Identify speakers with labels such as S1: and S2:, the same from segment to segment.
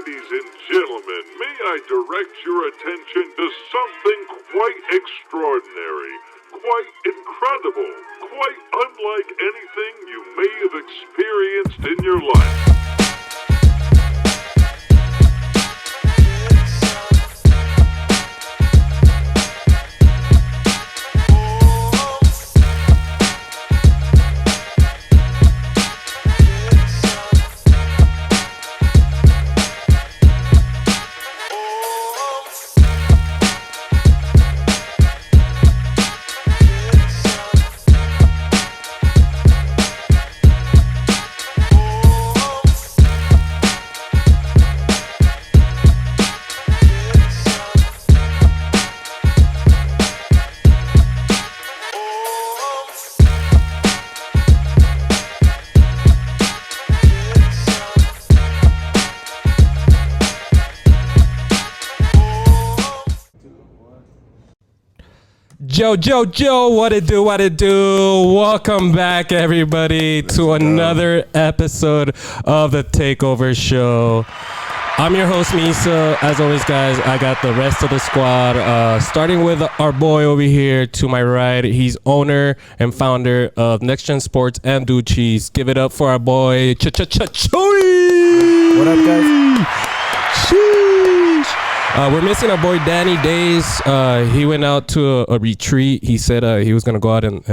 S1: Ladies and gentlemen, may I direct your attention to something quite extraordinary, quite incredible, quite unlike anything you may have experienced in your life.
S2: Joe, what it do? Welcome back, everybody, to another episode of the Takeover Show. I'm your host, Misa. As always, guys, I got the rest of the squad, starting with our boy over here to my right. He's owner and founder of Next Gen Sports and Dude Cheese. Give it up for our boy, Choy.
S3: What up, guys?
S2: Sheeeesh. We're missing our boy Danny Days. He went out to a retreat. He said he was going to go out and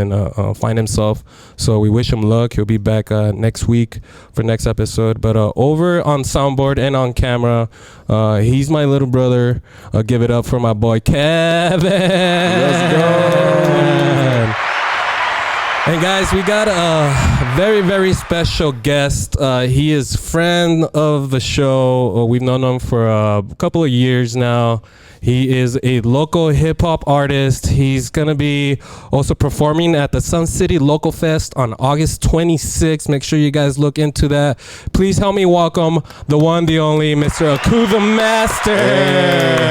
S2: find himself. So we wish him luck. He'll be back next week for next episode. But over on soundboard and on camera, he's my little brother. Give it up for my boy Kevin.
S3: Let's go.
S2: And guys, we got a very, very special guest. He is friend of the show. We've known him for a couple of years now. He is a local hip hop artist. He's going to be also performing at the Suncity Local Fest on August 26th. Make sure you guys look into that. Please help me welcome the one, the only, Mr. Aku the Master.
S3: Hey,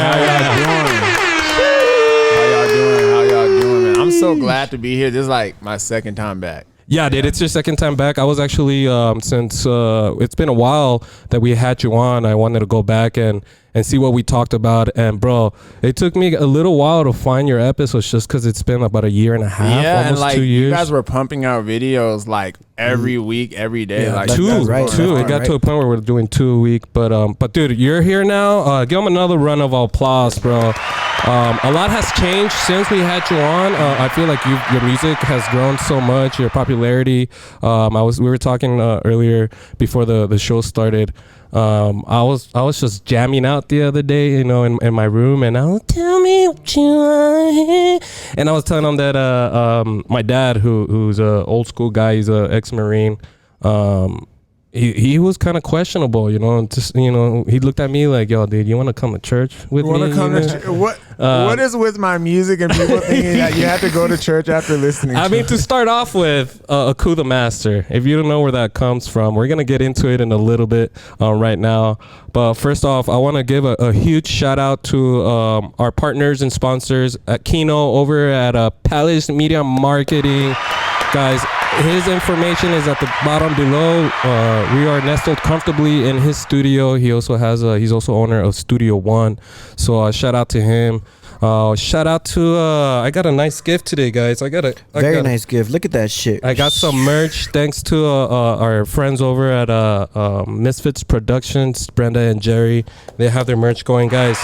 S3: how y'all doing? I'm so glad to be here. This is like my second time back.
S2: Yeah, dude, it's your second time back. I was actually, since it's been a while that we had you on, I wanted to go back and see what we talked about. And, bro, it took me a little while to find your episodes just because it's been about a year and a half, almost
S3: and like
S2: 2 years.
S3: You guys were pumping out videos like every week, every day.
S2: Yeah,
S3: like
S2: two. It got to a point where we're doing 2 a week. But dude, you're here now. Give him another round of applause, bro. A lot has changed since we had you on. I feel like your music has grown so much. Your popularity. We were talking earlier before the show started. I was just jamming out the other day, you know, in my room, and I was tell me what you want, and I was telling him that my dad, who's a old school guy, he's a ex-Marine. He was kind of questionable, you know. Just, you know, he looked at me like, "Yo, dude, you want to come to church with me?"
S3: What is with my music and people thinking that you have to go to church after listening?
S2: I mean, to start off with, Aku the Master. If you don't know where that comes from, we're gonna get into it in a little bit right now. But first off, I want to give a huge shout out to our partners and sponsors at Kino over at Palace Media Marketing. Guys, his information is at the bottom below. We are nestled comfortably in his studio. He also has he's also owner of Studio One. So shout out to him. Shout out to I got a nice gift today, guys. Very
S4: nice gift. Look at that shit.
S2: I got some merch thanks to our friends over at Misfits Productions, Brenda and Jerry. They have their merch going, guys.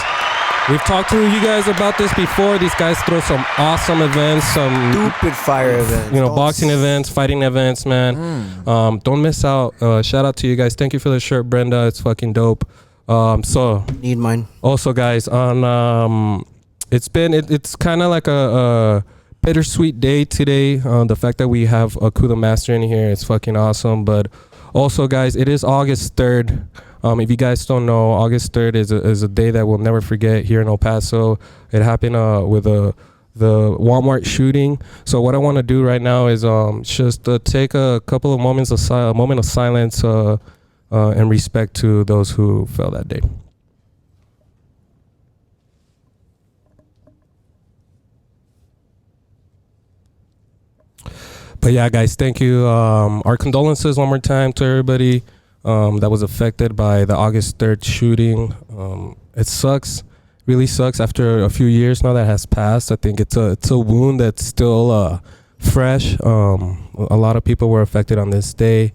S2: We've talked to you guys about this before. These guys throw some awesome events, some
S4: stupid fire events,
S2: you know, boxing events, fighting events, man. Don't miss out. Shout out to you guys. Thank you for the shirt, Brenda. It's fucking dope. So
S4: need mine.
S2: Also, guys, on it's kind of like a bittersweet day today. The fact that we have Aku the Master in here is fucking awesome. But also, guys, it is August 3rd. If you guys don't know, August 3rd is a day that we'll never forget here in El Paso. It happened with the Walmart shooting. So what I want to do right now is just take a couple of moments of a moment of silence and respect to those who fell that day. But yeah, guys, thank you. Our condolences one more time to everybody that was affected by the August 3rd shooting. It sucks, really sucks. After a few years now that has passed, I think it's a wound that's still fresh. A lot of people were affected on this day,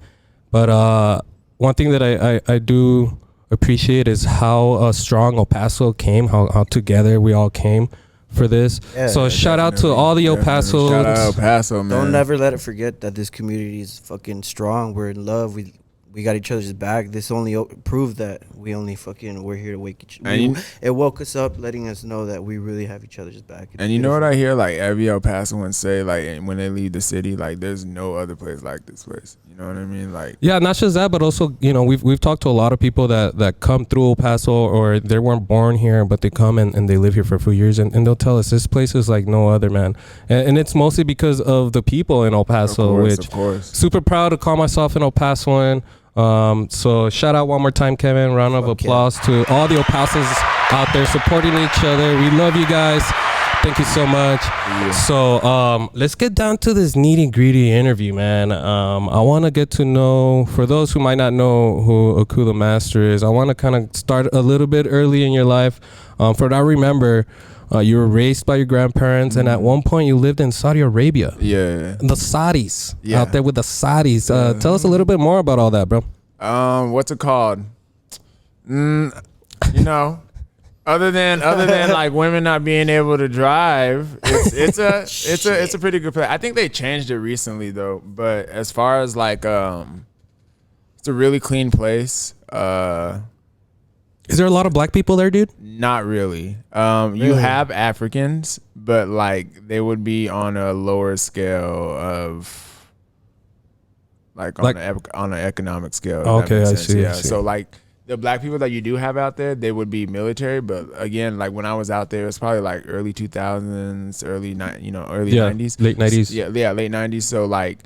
S2: but one thing that I do appreciate is how strong El Paso came, how together we all came for this.
S3: Yeah,
S2: so shout out to all the El Paso.
S3: Shout out El Paso, man.
S4: Don't never let it forget that this community is fucking strong. We're in love. We got each other's back. This only proved that we're here to wake each other. It woke us up, letting us know that we really have each other's back.
S3: And you know what I hear, like every El Pasoan say, like when they leave the city, like there's no other place like this place. You know what I mean? Like,
S2: yeah, not just that, but also, you know, we've talked to a lot of people that come through El Paso, or they weren't born here, but they come and they live here for a few years, and they'll tell us this place is like no other, man. And it's mostly because of the people in El Paso,
S3: of course.
S2: Super proud to call myself an El Pasoan. So shout out one more time, Kevin. Round of applause to all the El Pasos out there supporting each other. We love you guys. Thank you so much. Yeah. So let's get down to this nitty gritty interview, man. I want to get to know, for those who might not know who Aku the Master is, I want to kind of start a little bit early in your life. For what I remember, you were raised by your grandparents, and at one point you lived in Saudi Arabia.
S3: Yeah.
S2: The Saudis, out there with the Saudis. Tell us a little bit more about all that, bro.
S3: What's it called? You know, other than like women not being able to drive, it's a pretty good place. I think they changed it recently though. But as far as like, it's a really clean place.
S2: Is there a lot of black people there, dude?
S3: Not really. You have Africans, but like they would be on a lower scale of on an economic scale.
S2: Okay, I see.
S3: Yeah. So like the black people that you do have out there, they would be military. But again, like when I was out there, it was probably like early 2000s, early 90s,
S2: late 90s.
S3: Yeah, late 90s. So like,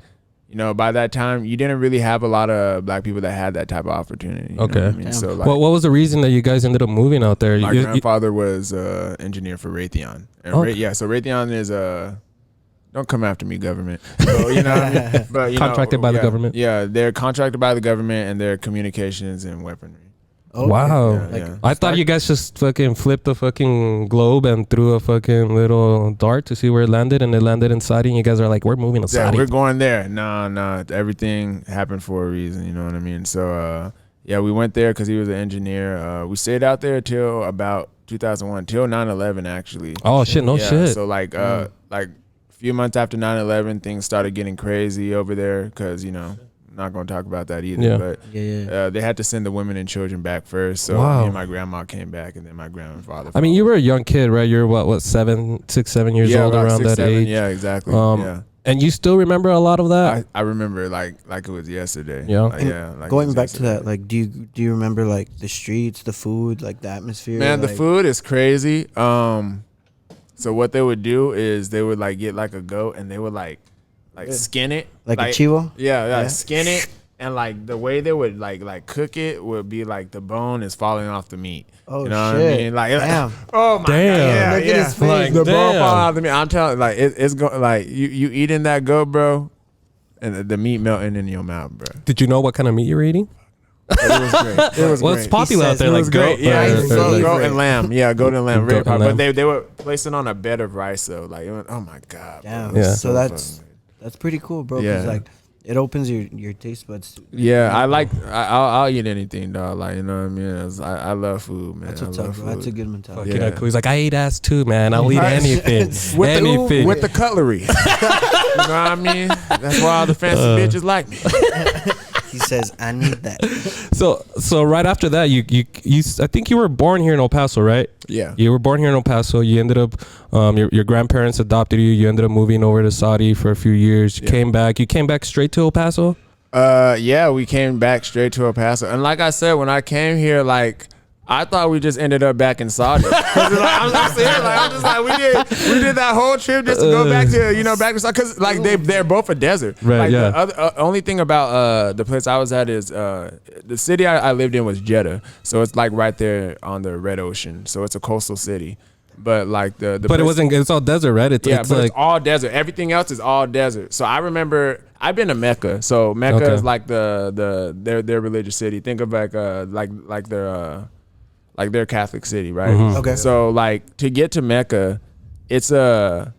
S3: you know, by that time, you didn't really have a lot of black people that had that type of opportunity. You know what I mean? So like,
S2: what was the reason that you guys ended up moving out there?
S3: My grandfather was engineer for Raytheon. And so Raytheon is don't come after me, government. So, you know what I mean? But,
S2: contracted by the government?
S3: Yeah, they're contracted by the government, and they're communications and weaponry.
S2: Oh, wow. Yeah. I thought you guys just fucking flipped the fucking globe and threw a fucking little dart to see where it landed, and it landed in Saudi, and you guys are like, we're moving to Saudi.
S3: Yeah, we're going there. No. Everything happened for a reason, you know what I mean? So, we went there because he was an engineer. We stayed out there till about 2001, till 9/11, actually.
S2: Oh, shit, no shit.
S3: So, like a few months after 9/11, things started getting crazy over there because, you know, I'm not going to talk about that either.
S2: Yeah.
S3: But they had to send the women and children back first. So me and my grandma came back, and then my grandfather.
S2: I mean, you were a young kid, right? You're what, 7 years old, around 6, that 7, age?
S3: Yeah, exactly.
S2: And you still remember a lot of that?
S3: I remember like it was yesterday.
S2: Yeah.
S4: Like going back to that, like, do you remember like the streets, the food, like the atmosphere?
S3: Man, the food is crazy. So what they would do is they would like get like a goat, and they would like skin it,
S4: like a chivo.
S3: Yeah, skin it, and like the way they would like cook it would be like the bone is falling off the meat.
S4: Oh,
S3: you know
S4: shit.
S3: what I mean? Like,
S4: damn.
S3: Oh my
S2: damn.
S3: god, yeah,
S4: Look at his face.
S2: Like,
S3: the bone
S2: damn.
S3: falling off the meat. I'm telling, like it's going like you eating that goat, bro, and the meat melting in your mouth, bro.
S2: Did you know what kind of meat you were eating?
S3: It was great. It was
S2: well,
S3: great.
S2: it's popular out there,
S3: It
S2: like
S3: was
S2: goat.
S3: great. Yeah,
S2: like
S3: goat and lamb. Yeah, goat and lamb. Very
S2: Goat and
S3: popular.
S2: lamb.
S3: But they were placing on a bed of rice, though. Like, it went, oh my god.
S4: Damn.
S3: Bro.
S2: Yeah.
S4: So that's pretty cool, bro.
S3: Yeah.
S4: Cause like it opens your taste buds.
S3: Yeah, I'll eat anything, dog. Like, you know what I mean? I love food, man.
S4: That's what's up, bro. That's a good mentality.
S2: Yeah. He's like, I eat ass too, man. I'll eat anything.
S3: Anything. With the cutlery. You know what I mean? That's why all the fancy bitches like me.
S4: He says, I need that.
S2: So right after that, you I think you were born here in El Paso, right?
S3: Yeah.
S2: You were born here in El Paso. You ended up, your grandparents adopted you. You ended up moving over to Saudi for a few years. You came back. You came back straight to El Paso?
S3: Yeah, we came back straight to El Paso. And like I said, when I came here, like, I thought we just ended up back in Saudi. I'm just like, we did that whole trip just to go back to Saudi, because like they're both a desert.
S2: Right.
S3: Like,
S2: Yeah.
S3: The only thing about the place I was at is the city I lived in was Jeddah, so it's like right there on the Red Ocean. So it's a coastal city. But like
S2: but it wasn't. It's all desert, right? It's
S3: it's all desert. Everything else is all desert. So I remember I've been to Mecca. So Mecca is like their religious city. Think of like their Catholic city, right?
S2: Mm-hmm.
S4: Okay.
S3: So like to get to Mecca, it's a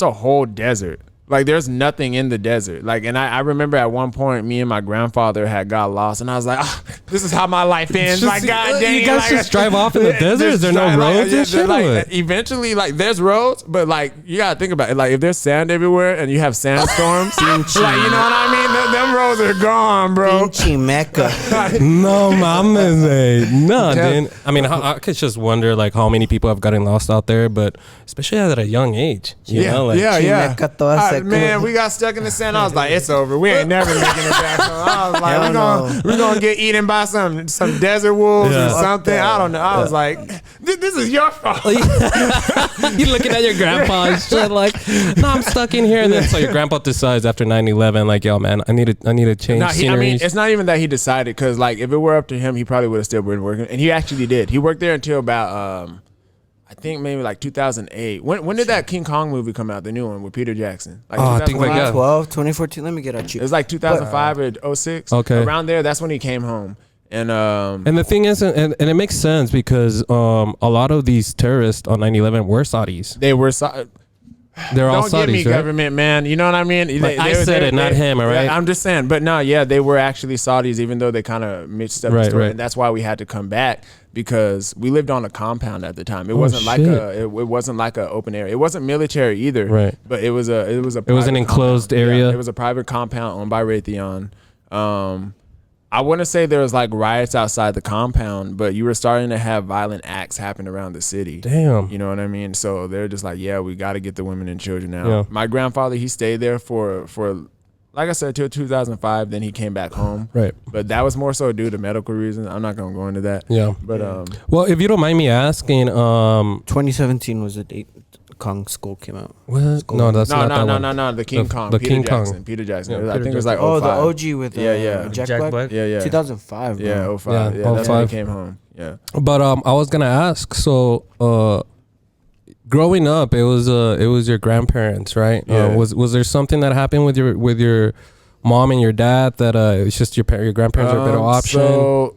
S3: whole desert. Like there's nothing in the desert. Like, and I remember at one point, me and my grandfather had got lost, and I was like, "This is how my life ends." Like, God dang,
S2: you guys just drive off in the desert. Is there no roads and shit?
S3: Like, eventually, like there's roads, but like you gotta think about it. Like if there's sand everywhere and you have sandstorms, like you know what I mean? Them roads are gone, bro.
S4: Pinche Mecca.
S2: No, mames, no, dude. I mean, I could just wonder like how many people have gotten lost out there, but especially at a young age. You know, like,
S4: Mecca toda
S3: man, we got stuck in the sand. I was like, it's over. We ain't never making it back. So I was like, we're gonna get eaten by some desert wolves or something. I don't know. I was like, this is your fault.
S2: You looking at your grandpa and shit like, no, I'm stuck in here. And then so your grandpa decides after 9/11, like, yo, man, I need to change scenery.
S3: I mean, it's not even that he decided, because like if it were up to him, he probably would have still been working. And he actually did. He worked there until about I think maybe like 2008. When did that King Kong movie come out? The new one with Peter Jackson. Like
S2: I think like
S4: 2014. Let me get at you.
S3: It was like 2005 or 06.
S2: Okay.
S3: Around there, that's when he came home. And
S2: the thing is, and it makes sense because a lot of these terrorists on 9/11 were Saudis.
S3: They were
S2: They're all
S3: Don't
S2: Saudis,
S3: give me
S2: right?
S3: government, man. You know what I mean?
S2: Like I said it, not him, all right?
S3: I'm just saying. But no, yeah, they were actually Saudis, even though they kind of mixed up the story.
S2: Right.
S3: And that's why we had to come back, because we lived on a compound at the time. It wasn't like it wasn't like an open area. It wasn't military either.
S2: Right.
S3: But it was an
S2: enclosed area.
S3: Yeah, it was a private compound owned by Raytheon. I wouldn't say there was like riots outside the compound, but you were starting to have violent acts happen around the city.
S2: Damn.
S3: You know what I mean? So they're just like, yeah, we got to get the women and children out.
S2: Yeah.
S3: My grandfather, he stayed there for like I said, till 2005. Then he came back home.
S2: Right.
S3: But that was more so due to medical reasons. I'm not going to go into that.
S2: Yeah.
S3: But
S2: well, if you don't mind me asking,
S4: 2017 was the date Kong Skull came out.
S2: What? No, that's not that one.
S3: No. The King Kong.
S2: The
S3: Peter
S2: King
S3: Jackson.
S2: Kong.
S3: Peter Jackson.
S2: Yeah,
S3: I think it was like 05.
S4: Oh, the OG with Jack Black?
S3: Yeah.
S4: 2005, bro.
S3: Yeah, 05.
S2: Yeah,
S3: Yeah, that's when
S2: 05.
S3: he came home. Yeah.
S2: But I was gonna ask. So, growing up, it was your grandparents, right?
S3: Yeah.
S2: Was there something that happened with your mom and your dad that it's just your grandparents are a better option?
S3: So,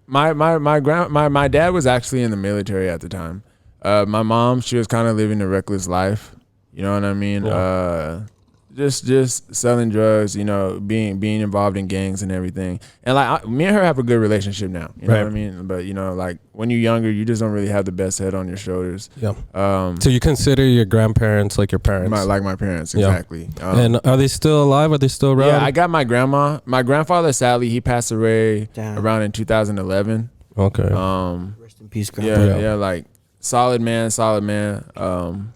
S3: my dad was actually in the military at the time. My mom, she was kind of living a reckless life. You know what I mean?
S2: Yeah.
S3: Just selling drugs, you know, being involved in gangs and everything. And like me and her have a good relationship now. You know what I mean? But you know, like when you're younger, you just don't really have the best head on your shoulders.
S2: Yeah. So you consider your grandparents like your parents?
S3: Like my parents, exactly.
S2: And are they still alive? Are they still around?
S3: Yeah, I got my grandma. My grandfather, sadly, he passed away around in 2011.
S2: Okay.
S4: Rest in peace, grandpa.
S3: Yeah, like solid man.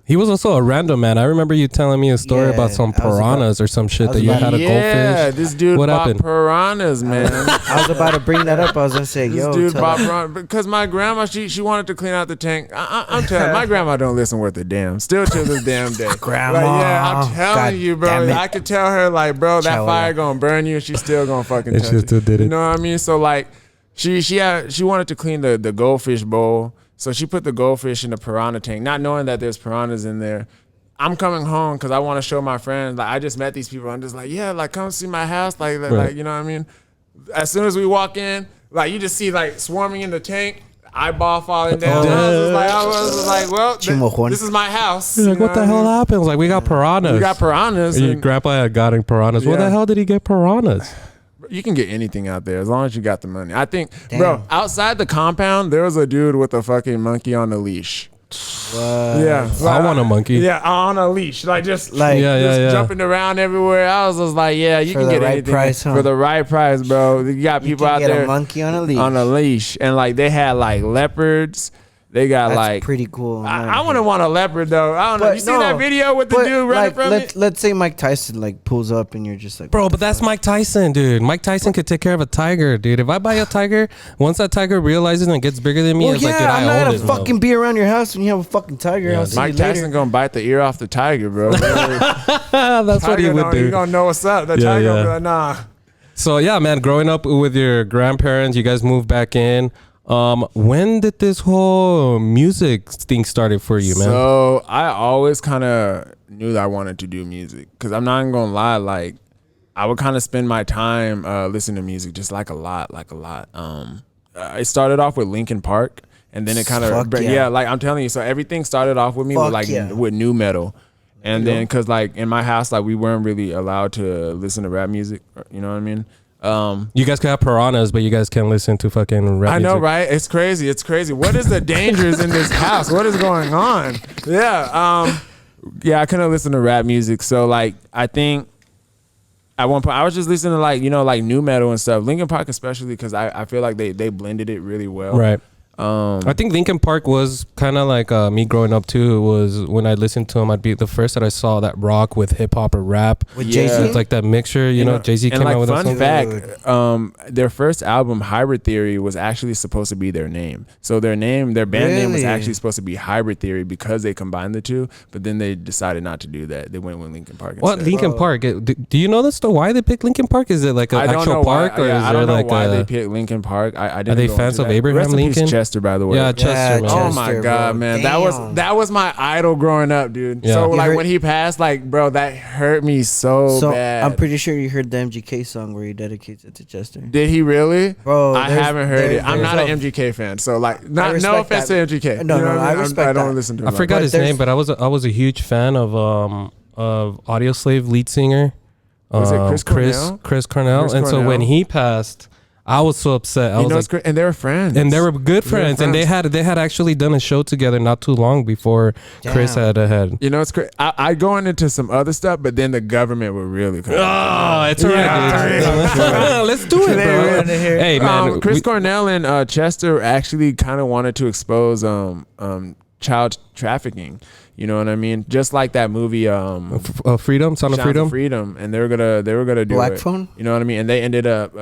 S2: He was also a random man. I remember you telling me a story about some piranhas or some shit that you had a goldfish.
S3: Yeah, this dude
S2: what
S3: bought
S2: happened?
S3: piranhas, man.
S4: I was about to bring that up. I was gonna say,
S3: This dude bought piranhas because my grandma, she wanted to clean out the tank. I'm telling you, my grandma don't listen worth a damn. Still to this damn day.
S4: Grandma,
S3: like, yeah, I'm telling you, bro. I could tell her like, bro, that fire gonna burn you, and she still gonna fucking touch it.
S2: Still did it.
S3: You know what I mean? So like, she wanted to clean the goldfish bowl. So she put the goldfish in the piranha tank, not knowing that there's piranhas in there. I'm coming home because I want to show my friends. Like I just met these people. I'm just like, yeah, like come see my house. Like you know what I mean? As soon as we walk in, like you just see like swarming in the tank, eyeball falling down. I was like, well, this is my house.
S2: Like, what the hell happened? I was like, we got piranhas.
S3: We got piranhas.
S2: Your grandpa had gotten piranhas. Where the hell did he get piranhas?
S3: You can get anything out there as long as you got the money. I think, bro, outside the compound, there was a dude with a fucking monkey on a leash. Yeah,
S2: I want a monkey.
S3: Yeah, on a leash, just
S2: yeah.
S3: jumping around everywhere. I was just like, yeah, you can get anything for the right price, bro. You got people out there,
S4: a monkey on a leash,
S3: and like they had like leopards. They got
S4: That's pretty cool.
S3: I wouldn't want a leopard though. I don't know. You see that video with the dude running from it?
S4: Let's say Mike Tyson like pulls up and you're just like,
S2: bro, but that's Mike Tyson, dude. Mike Tyson could take care of a tiger, dude. If I buy a tiger, once that tiger realizes and gets bigger than me, it's like, dude,
S4: I'm not
S2: I own
S4: gonna fucking be around your house when you have a fucking tiger. I'll see
S3: Mike
S4: you later.
S3: Tyson gonna bite the ear off the tiger, bro.
S2: That's what he would do.
S3: You gonna know what's up. The tiger gonna be like, nah.
S2: So yeah, man, growing up with your grandparents, you guys moved back in. When did this whole music thing started for you, man?
S3: So I always kind of knew that I wanted to do music, because I'm not even gonna lie, like I would kind of spend my time listening to music just like a lot. It started off with Linkin Park, and then it kind of like I'm telling you, so everything started off with me with new metal. And then, cause like in my house, like we weren't really allowed to listen to rap music. You know what I mean?
S2: You guys can have piranhas, but you guys can't listen to fucking rap music.
S3: I know, right? It's crazy. It's crazy. What is the dangers in this house? What is going on? Yeah. I couldn't listen to rap music. So like, I think at one point I was just listening to like, like new metal and stuff. Linkin Park especially, cause I feel like they blended it really well.
S2: Right. I think Linkin Park was kind of like me growing up too. It was when I listened to them, I'd be the first that I saw that rock with hip hop or rap.
S4: With Jay-Z?
S2: It's like that mixture, you know. Jay-Z came out with a
S3: fun fact, their first album, Hybrid Theory, was actually supposed to be their name. So their band name was actually supposed to be Hybrid Theory because they combined the two. But then they decided not to do that. They went with Linkin Park instead.
S2: What, Linkin Park? Do you know this though? Why they picked Linkin Park? Is it like an actual park, or is
S3: I don't
S2: there
S3: know
S2: like
S3: why they picked Linkin Park? I didn't.
S2: Are they fans of Abraham
S3: Rest in peace,
S2: Lincoln?
S3: Chester, by the way.
S2: Yeah, Chester. Man.
S3: Oh my God, man, that was my idol growing up, dude. Yeah. So like when he passed, like bro, that hurt me so bad.
S4: I'm pretty sure you heard the MGK song where he dedicates it to Chester.
S3: Did he really?
S4: Bro,
S3: I haven't heard it. I'm not an MGK fan, so like, no offense to MGK.
S4: No, I respect.
S3: I don't listen to him.
S2: I forgot his name, but I was a huge fan of Audio Slave lead singer.
S3: Was it Chris Cornell?
S2: Chris Cornell. And so when he passed, I was so upset. I was like,
S3: and they were friends.
S2: And they were good friends. And they had actually done a show together not too long before Chris had a head.
S3: You know, it's crazy. I going into some other stuff, but then the government would really come.
S2: Oh, it's alright, dude. Let's do it, bro. Hey, man.
S3: Chris Cornell and Chester actually kind of wanted to expose child trafficking. You know what I mean? Just like that movie,
S2: Freedom, Sound of
S3: Freedom, and they were gonna do
S4: Black
S3: it.
S4: Phone.
S3: You know what I mean? And they ended up.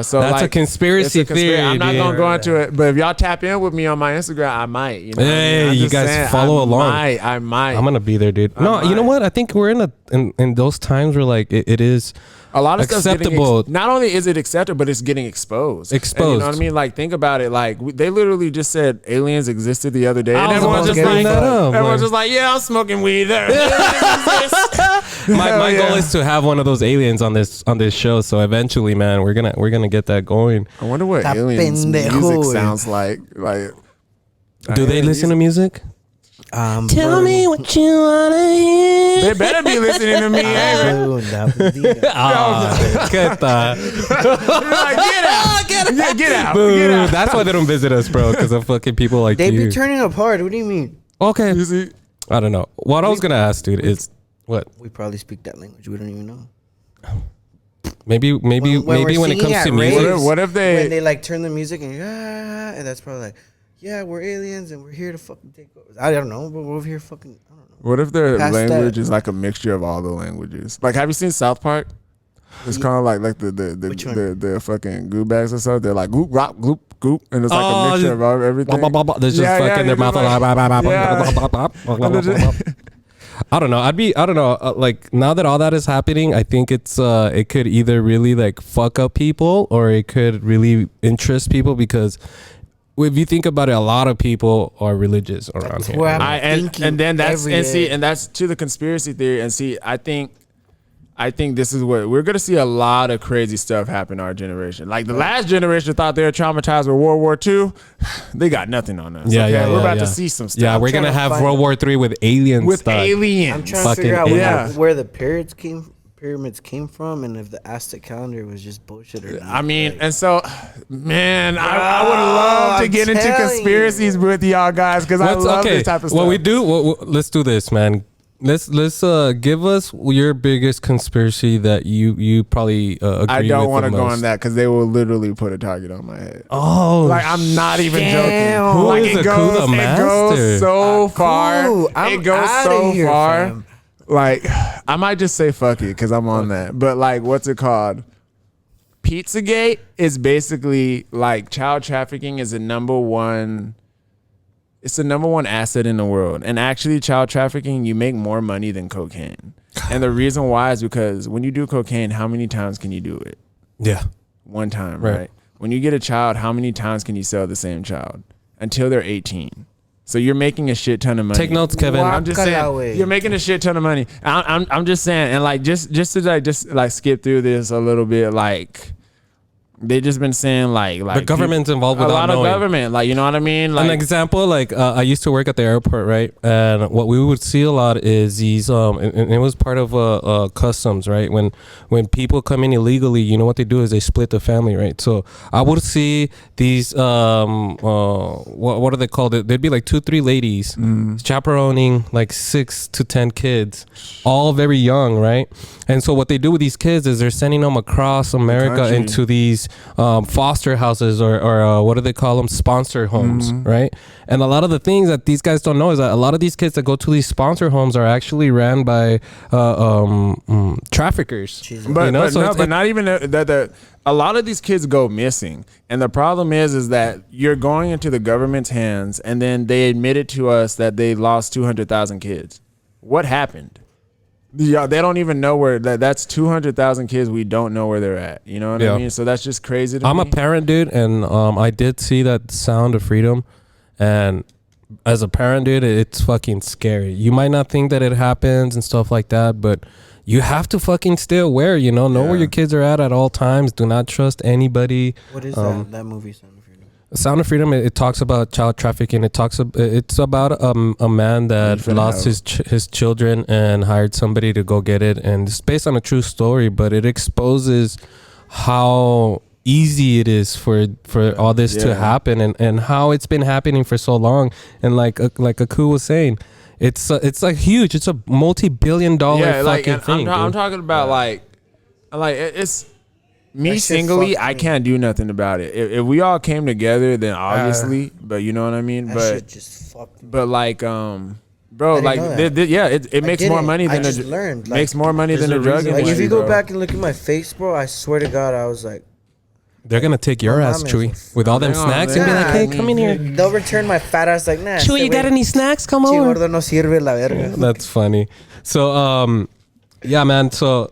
S3: So
S2: that's a conspiracy theory.
S3: I'm not gonna go into it, but if y'all tap in with me on my Instagram, I might. You know,
S2: hey, you guys follow along.
S3: I might.
S2: I'm gonna be there, dude. You know what? I think we're in those times where like it is
S3: a lot of
S2: acceptable.
S3: Stuff not only is it acceptable, but it's getting exposed. And you know what I mean? Like, think about it. Like, they literally just said aliens existed the other day, and everyone's just like, yeah, I'm smoking weed there.
S2: My goal is to have one of those aliens on this show. So eventually, man, we're gonna get that going.
S3: I wonder what aliens music sounds like. Like,
S2: do they listen to music? Tell me what you wanna hear.
S3: They better be listening to me.
S2: Get that.
S3: Get out.
S2: Boo. That's why they don't visit us, bro. Because of fucking people like you.
S4: They be turning apart. What do you mean?
S2: Okay. I don't know. What I was gonna ask, dude, is what?
S4: We probably speak that language. We don't even know.
S2: Maybe when it comes to music.
S3: What if
S4: when they like turn the music and that's probably like, yeah, we're aliens and we're here to fucking take over. I don't know, but we're here fucking. I don't know.
S3: What if their language is like a mixture of all the languages? Like, have you seen South Park? It's kind of like the fucking goo bags or something. They're like goop, rock, gloop, goop, and it's like a mixture of everything.
S2: There's just fucking their mouth. I don't know. Like, now that all that is happening, I think it could either really like fuck up people or it could really interest people, because if you think about it, a lot of people are religious around here.
S3: And that's to the conspiracy theory. And see, I think this is what we're gonna see. A lot of crazy stuff happen in our generation. Like the last generation thought they were traumatized with World War II. They got nothing on us. We're about to see some stuff.
S2: Yeah, we're gonna have World War III with aliens.
S3: With aliens.
S4: I'm trying to figure out where the pyramids came from, and if the Aztec calendar was just bullshit or not.
S3: I mean, and so, man, I would love to get into conspiracies with y'all guys, because I love this type of stuff.
S2: What we do, let's do this, man. Let's give us your biggest conspiracy that you probably agree with.
S3: I don't want to go on that, because they will literally put a target on my head.
S2: Oh,
S3: like, I'm not even joking.
S2: Who
S3: like,
S2: is
S3: it goes so far. It goes so far. Like, I might just say fuck it, because I'm on that. But like, what's it called? Pizzagate is basically like child trafficking is the number one. It's the number one asset in the world. And actually, child trafficking, you make more money than cocaine. And the reason why is because when you do cocaine, how many times can you do it?
S2: Yeah.
S3: One time, right? when you get a child, how many times can you sell the same child until they're 18? So you're making a shit ton of money.
S2: Take notes, Kevin.
S3: I'm just saying, you're making a shit ton of money. I'm just saying, and like just to skip through this a little bit, like. They just been saying like
S2: the government's involved with
S3: a lot
S2: knowing.
S3: of government, like, you know what I mean. Like,
S2: an example, like I used to work at the airport, right? And what we would see a lot is these and it was part of customs, right? When people come in illegally, you know what they do is they split the family, right? So I would see these what are they called? There'd be like 2-3 ladies chaperoning like 6 to 10 kids, all very young, right? And so what they do with these kids is they're sending them across America into these foster houses or what do they call them, sponsor homes, right? And a lot of the things that these guys don't know is that a lot of these kids that go to these sponsor homes are actually ran by traffickers.
S3: But not even that. A lot of these kids go missing, and the problem is that you're going into the government's hands, and then they admitted to us that they lost 200,000 kids. What happened? Yeah, they don't even know where that's 200,000 kids. We don't know where they're at. You know what I mean? So that's just crazy to me.
S2: I'm a parent, dude, and I did see that Sound of Freedom, and as a parent, dude, it's fucking scary. You might not think that it happens and stuff like that, but you have to fucking stay aware. You know where your kids are at all times. Do not trust anybody.
S4: What is that movie, Sound of Freedom?
S2: Sound of Freedom. It talks about child trafficking. It's about a man that lost his children and hired somebody to go get it, and it's based on a true story. But it exposes how easy it is for all this to happen, and how it's been happening for so long. And like Aku was saying, it's like huge. It's a multi-billion-dollar fucking thing.
S3: I'm talking about like it's. Me singly, I can't do nothing about it. If we all came together, then obviously, but you know what I mean.
S4: That
S3: but
S4: shit just fucked me.
S3: But like, bro, like, it makes more money than makes more money than a drug industry.
S4: Like, if you go back and look at my face, bro, I swear to God, I was like,
S2: they're gonna take your ass, Chewy, with all them snacks and be like, hey, come in here.
S4: They'll return my fat ass like, nah.
S2: Chewy, you got any snacks? Come over.
S4: Gordo no sirve la verga.
S2: That's funny. So, yeah, man. So.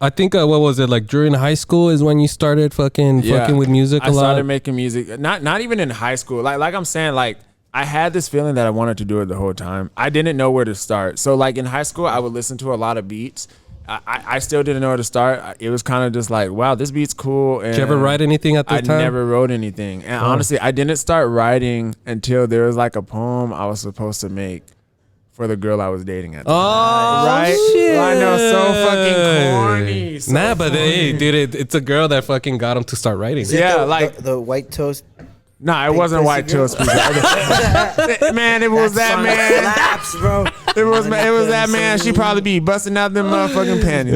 S2: I think what was it, like during high school is when you started fucking with music a lot?
S3: I started making music. Not even in high school. Like I'm saying, like I had this feeling that I wanted to do it the whole time. I didn't know where to start. So like in high school, I would listen to a lot of beats. I still didn't know where to start. It was kind of just like, wow, this beat's cool. And
S2: did you ever write anything at the time?
S3: I never wrote anything. And honestly, I didn't start writing until there was like a poem I was supposed to make for the girl I was dating at the time. Right?
S2: Shit.
S3: I know, so fucking corny.
S2: But hey, dude, it's a girl that fucking got him to start writing.
S3: Like
S4: the white toast.
S3: Nah, it wasn't white toast. Man, it was that man.
S4: Slaps, bro.
S3: It was that man. She probably be busting out them motherfucking panties.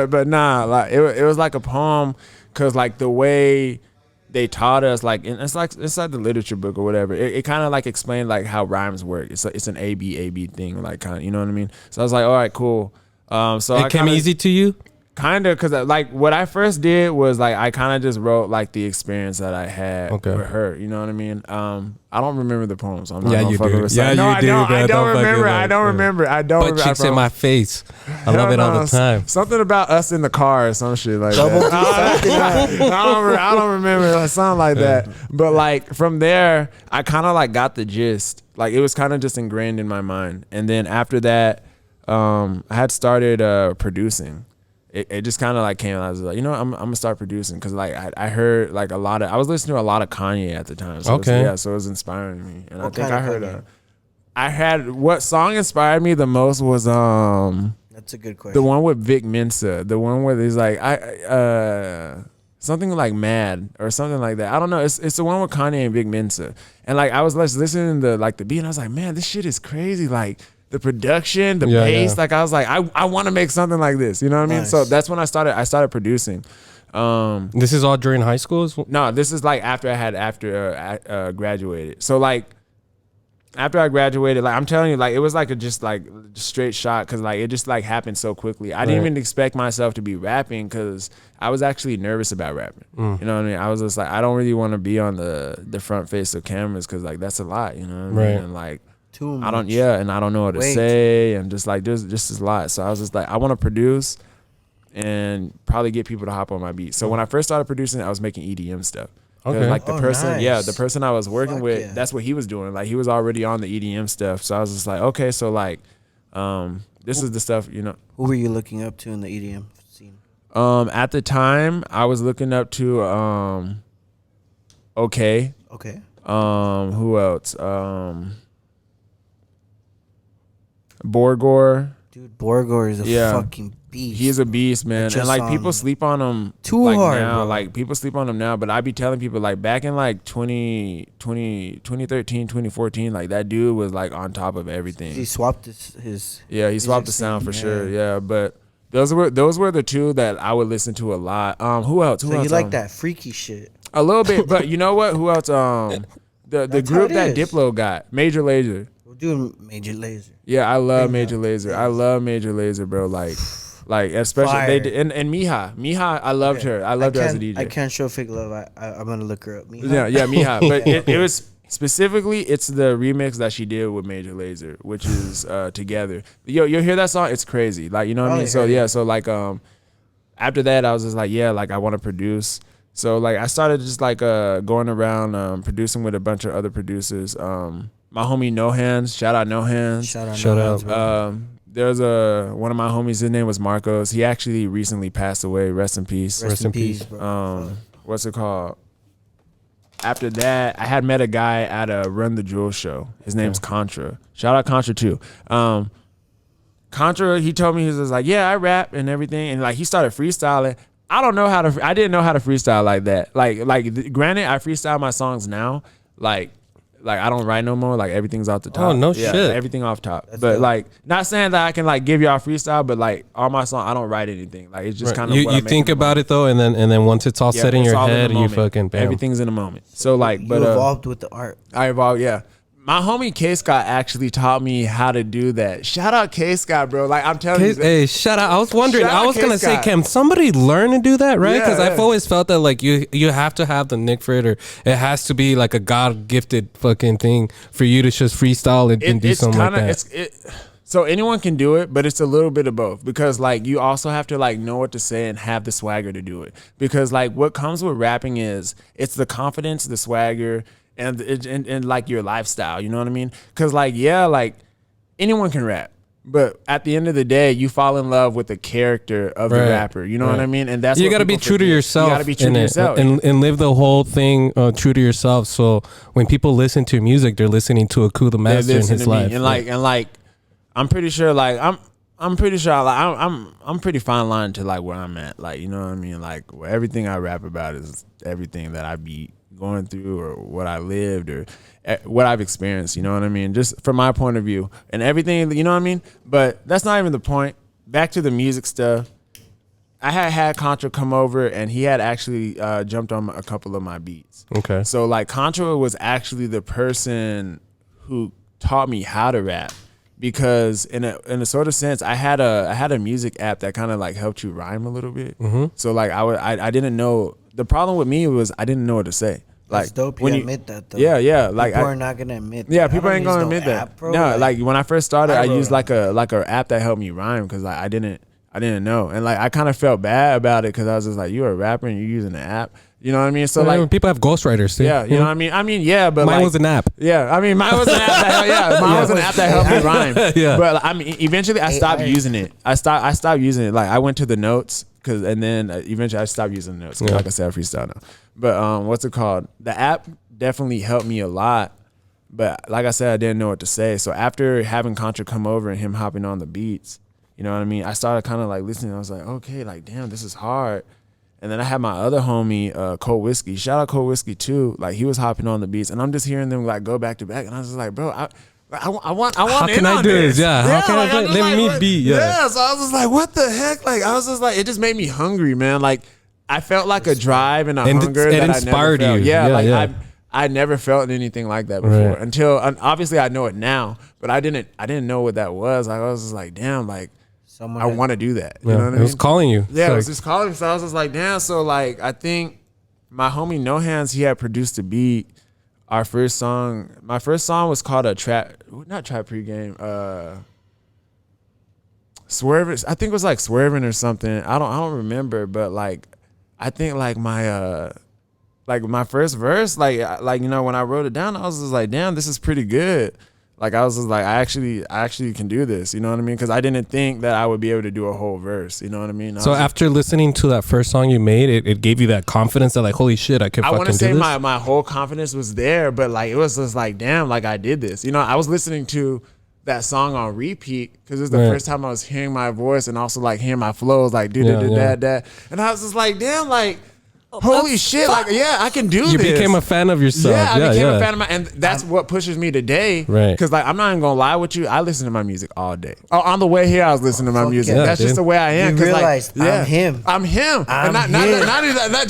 S3: But nah, like it was like a poem, cause like the way they taught us, like, and it's like the literature book or whatever. It kind of like explained like how rhymes work. It's an A-B thing, like kind of, you know what I mean? So I was like, all right, cool. So
S2: it came easy to you?
S3: Kind of, because like what I first did was like I kind of just wrote like the experience that I had with her. You know what I mean? I don't remember the poems. I'm not
S2: you do.
S3: I don't remember.
S2: Butt cheeks in my face. I love it all the time.
S3: Something about us in the car or some shit like that. I don't remember something like that. But like from there, I kind of like got the gist. Like it was kind of just ingrained in my mind. And then after that, I had started producing. It just kind of like came. I was like, you know what? I'm gonna start producing, because like I heard like I was listening to a lot of Kanye at the time. So so it was inspiring me. And I think I heard what song inspired me the most was
S4: That's a good question.
S3: The one with Vic Mensa, the one where he's like something like Mad or something like that. I don't know. It's the one with Kanye and Vic Mensa. And like I was listening to like the beat, and I was like, man, this shit is crazy. Like the production, the bass, like I was like, I want to make something like this. You know what I mean? So that's when I started producing.
S2: This is all during high school?
S3: No, this is like after I graduated. So like after I graduated, like I'm telling you, like it was like a just like straight shot, because like it just like happened so quickly. I didn't even expect myself to be rapping, because I was actually nervous about rapping. You know what I mean? I was just like, I don't really want to be on the front face of cameras, because like that's a lot. You know what I mean? And like
S4: too much.
S3: I don't know what to say, and just like there's just a lot. So I was just like, I want to produce, and probably get people to hop on my beat. So when I first started producing, I was making EDM stuff.
S2: Okay.
S3: Like the person,
S4: nice.
S3: the person I was working
S4: Fuck
S3: with,
S4: yeah.
S3: that's what he was doing. Like he was already on the EDM stuff. So I was just like, okay, so like, this is the stuff, you know.
S4: Who were you looking up to in the EDM scene?
S3: At the time, I was looking up to, okay.
S4: Okay.
S3: Who else? Borgor.
S4: Dude, Borgor is a
S3: Yeah.
S4: fucking beast.
S3: He's a beast, man.
S4: Just
S3: And like
S4: on
S3: people sleep on him
S4: too
S3: like
S4: hard,
S3: now.
S4: bro.
S3: Like people sleep on him now, but I be telling people like back in like 2013, 2014, like that dude was like on top of everything.
S4: He swapped his
S3: Yeah, he swapped the
S4: music
S3: sound for
S4: scene,
S3: sure. Yeah, but those were the two that I would listen to a lot. Who else? Who
S4: So
S3: else?
S4: you like that freaky shit?
S3: A little bit, but you know what? Who else? The
S4: That's
S3: group
S4: how
S3: that
S4: it is.
S3: Diplo got, Major Lazer.
S4: We're doing Major Lazer.
S3: Yeah, I love
S4: Bring
S3: Major
S4: that.
S3: Lazer. I love Major Lazer, bro. Like especially
S4: Fire.
S3: they did, and Miha, I loved her. I loved her as a DJ.
S4: I can't show fake love. I'm gonna look her up.
S3: Yeah, Miha. But it was specifically, it's the remix that she did with Major Lazer, which is Together. You'll hear that song. It's crazy. Like, you know what I mean? So yeah, so like after that, I was just like, yeah, like I want to produce. So like I started just like going around producing with a bunch of other producers. My homie No Hands, shout out No Hands.
S4: Shout
S2: Shout
S4: No
S2: out.
S4: Hands, bro.
S3: There's one of my homies, his name was Marcos. He actually recently passed away. Rest in peace.
S4: Rest in peace, bro.
S3: What's it called? After that, I had met a guy at a Run the Jewel show. His name's Contra. Shout out Contra too. Contra, he told me, he was like, yeah, I rap and everything. And like he started freestyling. I didn't know how to freestyle like that. Like granted, I freestyle my songs now. Like I don't write no more. Like everything's off the top.
S2: Oh, no
S3: Yeah,
S2: shit.
S3: everything off top.
S4: That's
S3: but
S4: dope.
S3: like, not saying that I can like give y'all freestyle, but like all my songs, I don't write anything. Like it's just kind of
S2: you think about it though, and then once it's all set in your head, you fucking bam.
S3: everything's in the moment. So like,
S4: You
S3: but
S4: evolved with the art.
S3: I evolved. Yeah. My homie K Scott actually taught me how to do that. Shout out K Scott, bro. Like I'm telling you.
S2: Hey, shout out! I was wondering.
S3: Shout
S2: I
S3: out
S2: was gonna say,
S3: K-Scott.
S2: can somebody learn to do that, right? Because
S3: Yeah,
S2: I've
S3: yeah.
S2: always felt that like you have to have the nick for it, or it has to be like a God gifted fucking thing for you to just freestyle and do
S3: It's
S2: something
S3: kind
S2: like
S3: of
S2: that.
S3: so anyone can do it, but it's a little bit of both because like you also have to like know what to say and have the swagger to do it. Because like what comes with rapping is it's the confidence, the swagger, and like your lifestyle. You know what I mean? Because like yeah, like anyone can rap. But at the end of the day, you fall in love with the character of the
S2: Right,
S3: rapper. You know what
S2: right.
S3: I mean? And that's
S2: You
S3: what
S2: got to be
S3: people
S2: true to
S3: forget.
S2: yourself.
S3: You got to be true
S2: in
S3: to
S2: it,
S3: yourself.
S2: and live the whole thing true to yourself. So when people listen to music, they're listening to Aku the Master in
S3: listen
S2: his
S3: to me.
S2: life.
S3: And like I'm pretty sure like I'm pretty sure like I'm pretty fine line to like where I'm at. Like, you know what I mean? Like everything I rap about is everything that I be going through or what I lived or what I've experienced, you know what I mean? Just from my point of view and everything, you know what I mean? But that's not even the point. Back to the music stuff. I had Contra come over and he had actually jumped on a couple of my beats.
S2: Okay.
S3: So like Contra was actually the person who taught me how to rap because in a sort of sense I had a music app that kind of like helped you rhyme a little bit. Mm-hmm. So like I didn't know, the problem with me was I didn't know what to say. Like
S4: It's dope.
S3: when
S4: You
S3: you
S4: admit that though.
S3: yeah like
S4: People are not gonna admit.
S3: yeah,
S4: that.
S3: people
S4: I don't
S3: ain't gonna
S4: use no
S3: admit that.
S4: app, bro.
S3: No, like when I first started, I
S4: wrote
S3: used like a app that helped me rhyme because like I didn't know, and like I kind of felt bad about it because I was just like, you're a rapper and you're using an app, you know what I mean? So like
S2: people have ghostwriters too.
S3: yeah, you know what I mean? I mean yeah, but
S2: Mine
S3: like,
S2: was an app.
S3: yeah, I mean mine was an app that was an app that helped me rhyme.
S2: Yeah.
S3: But I mean eventually I stopped using it. I stopped using it. Like I went to the notes and then eventually I stopped using the notes. 'Cause like I said, I freestyle now. But what's it called? The app definitely helped me a lot, but like I said, I didn't know what to say. So after having Contra come over and him hopping on the beats, you know what I mean, I started kind of like listening. I was like, okay, like damn, this is hard. And then I had my other homie, Cold Whiskey. Shout out Cold Whiskey too. Like he was hopping on the beats, and I'm just hearing them like go back to back, and I was just like, bro, I want.
S2: How
S3: in
S2: can I
S3: on
S2: do
S3: this?
S2: this? Yeah, how can I
S3: I'm
S2: do it?
S3: just
S2: Let me
S3: what-
S2: be, yeah.
S3: So I was just like, what the heck? Like I was just like, it just made me hungry, man. Like I felt like a drive and a
S2: And
S3: hunger
S2: it
S3: that
S2: inspired
S3: I never felt.
S2: you.
S3: Yeah,
S2: Yeah,
S3: like
S2: yeah.
S3: I never felt anything like that before
S2: Right.
S3: until obviously I know it now, but I didn't know what that was. Like, I was just like, damn, like
S4: Someone
S3: I
S4: had-
S3: want to do that. You
S2: Yeah,
S3: know what I
S2: it was
S3: mean?
S2: calling you.
S3: Yeah,
S2: It's
S3: it was
S2: like-
S3: just calling. So I was just like, damn. So like, I think my homie No Hands, he had produced the beat. My first song was called not trap pregame. Swerving. I think it was like Swerving or something. I don't remember, but like I think like my first verse, like you know, when I wrote it down, I was just like, damn, this is pretty good. Like I was just like, I actually can do this. You know what I mean? Because I didn't think that I would be able to do a whole verse. You know what I mean?
S2: So after listening to that first song you made, it gave you that confidence that like, holy shit, I can fucking do this?
S3: I want to say my whole confidence was there, but like it was just like, damn, like I did this. You know, I was listening to that song on repeat because it was the first time I was hearing my voice and also like hearing my flows, like that, and I was just like, damn, like. Holy shit! Like, yeah, I can do this.
S2: You became a fan of yourself.
S3: Yeah, I became a fan of and that's what pushes me today.
S2: Right.
S3: Because like, I'm not even gonna lie with you. I listen to my music all day. Oh, on the way here, I was listening to my music.
S4: Yeah,
S3: that's just the way I am.
S4: You realize I'm him.
S3: I'm him.
S4: I'm
S3: and not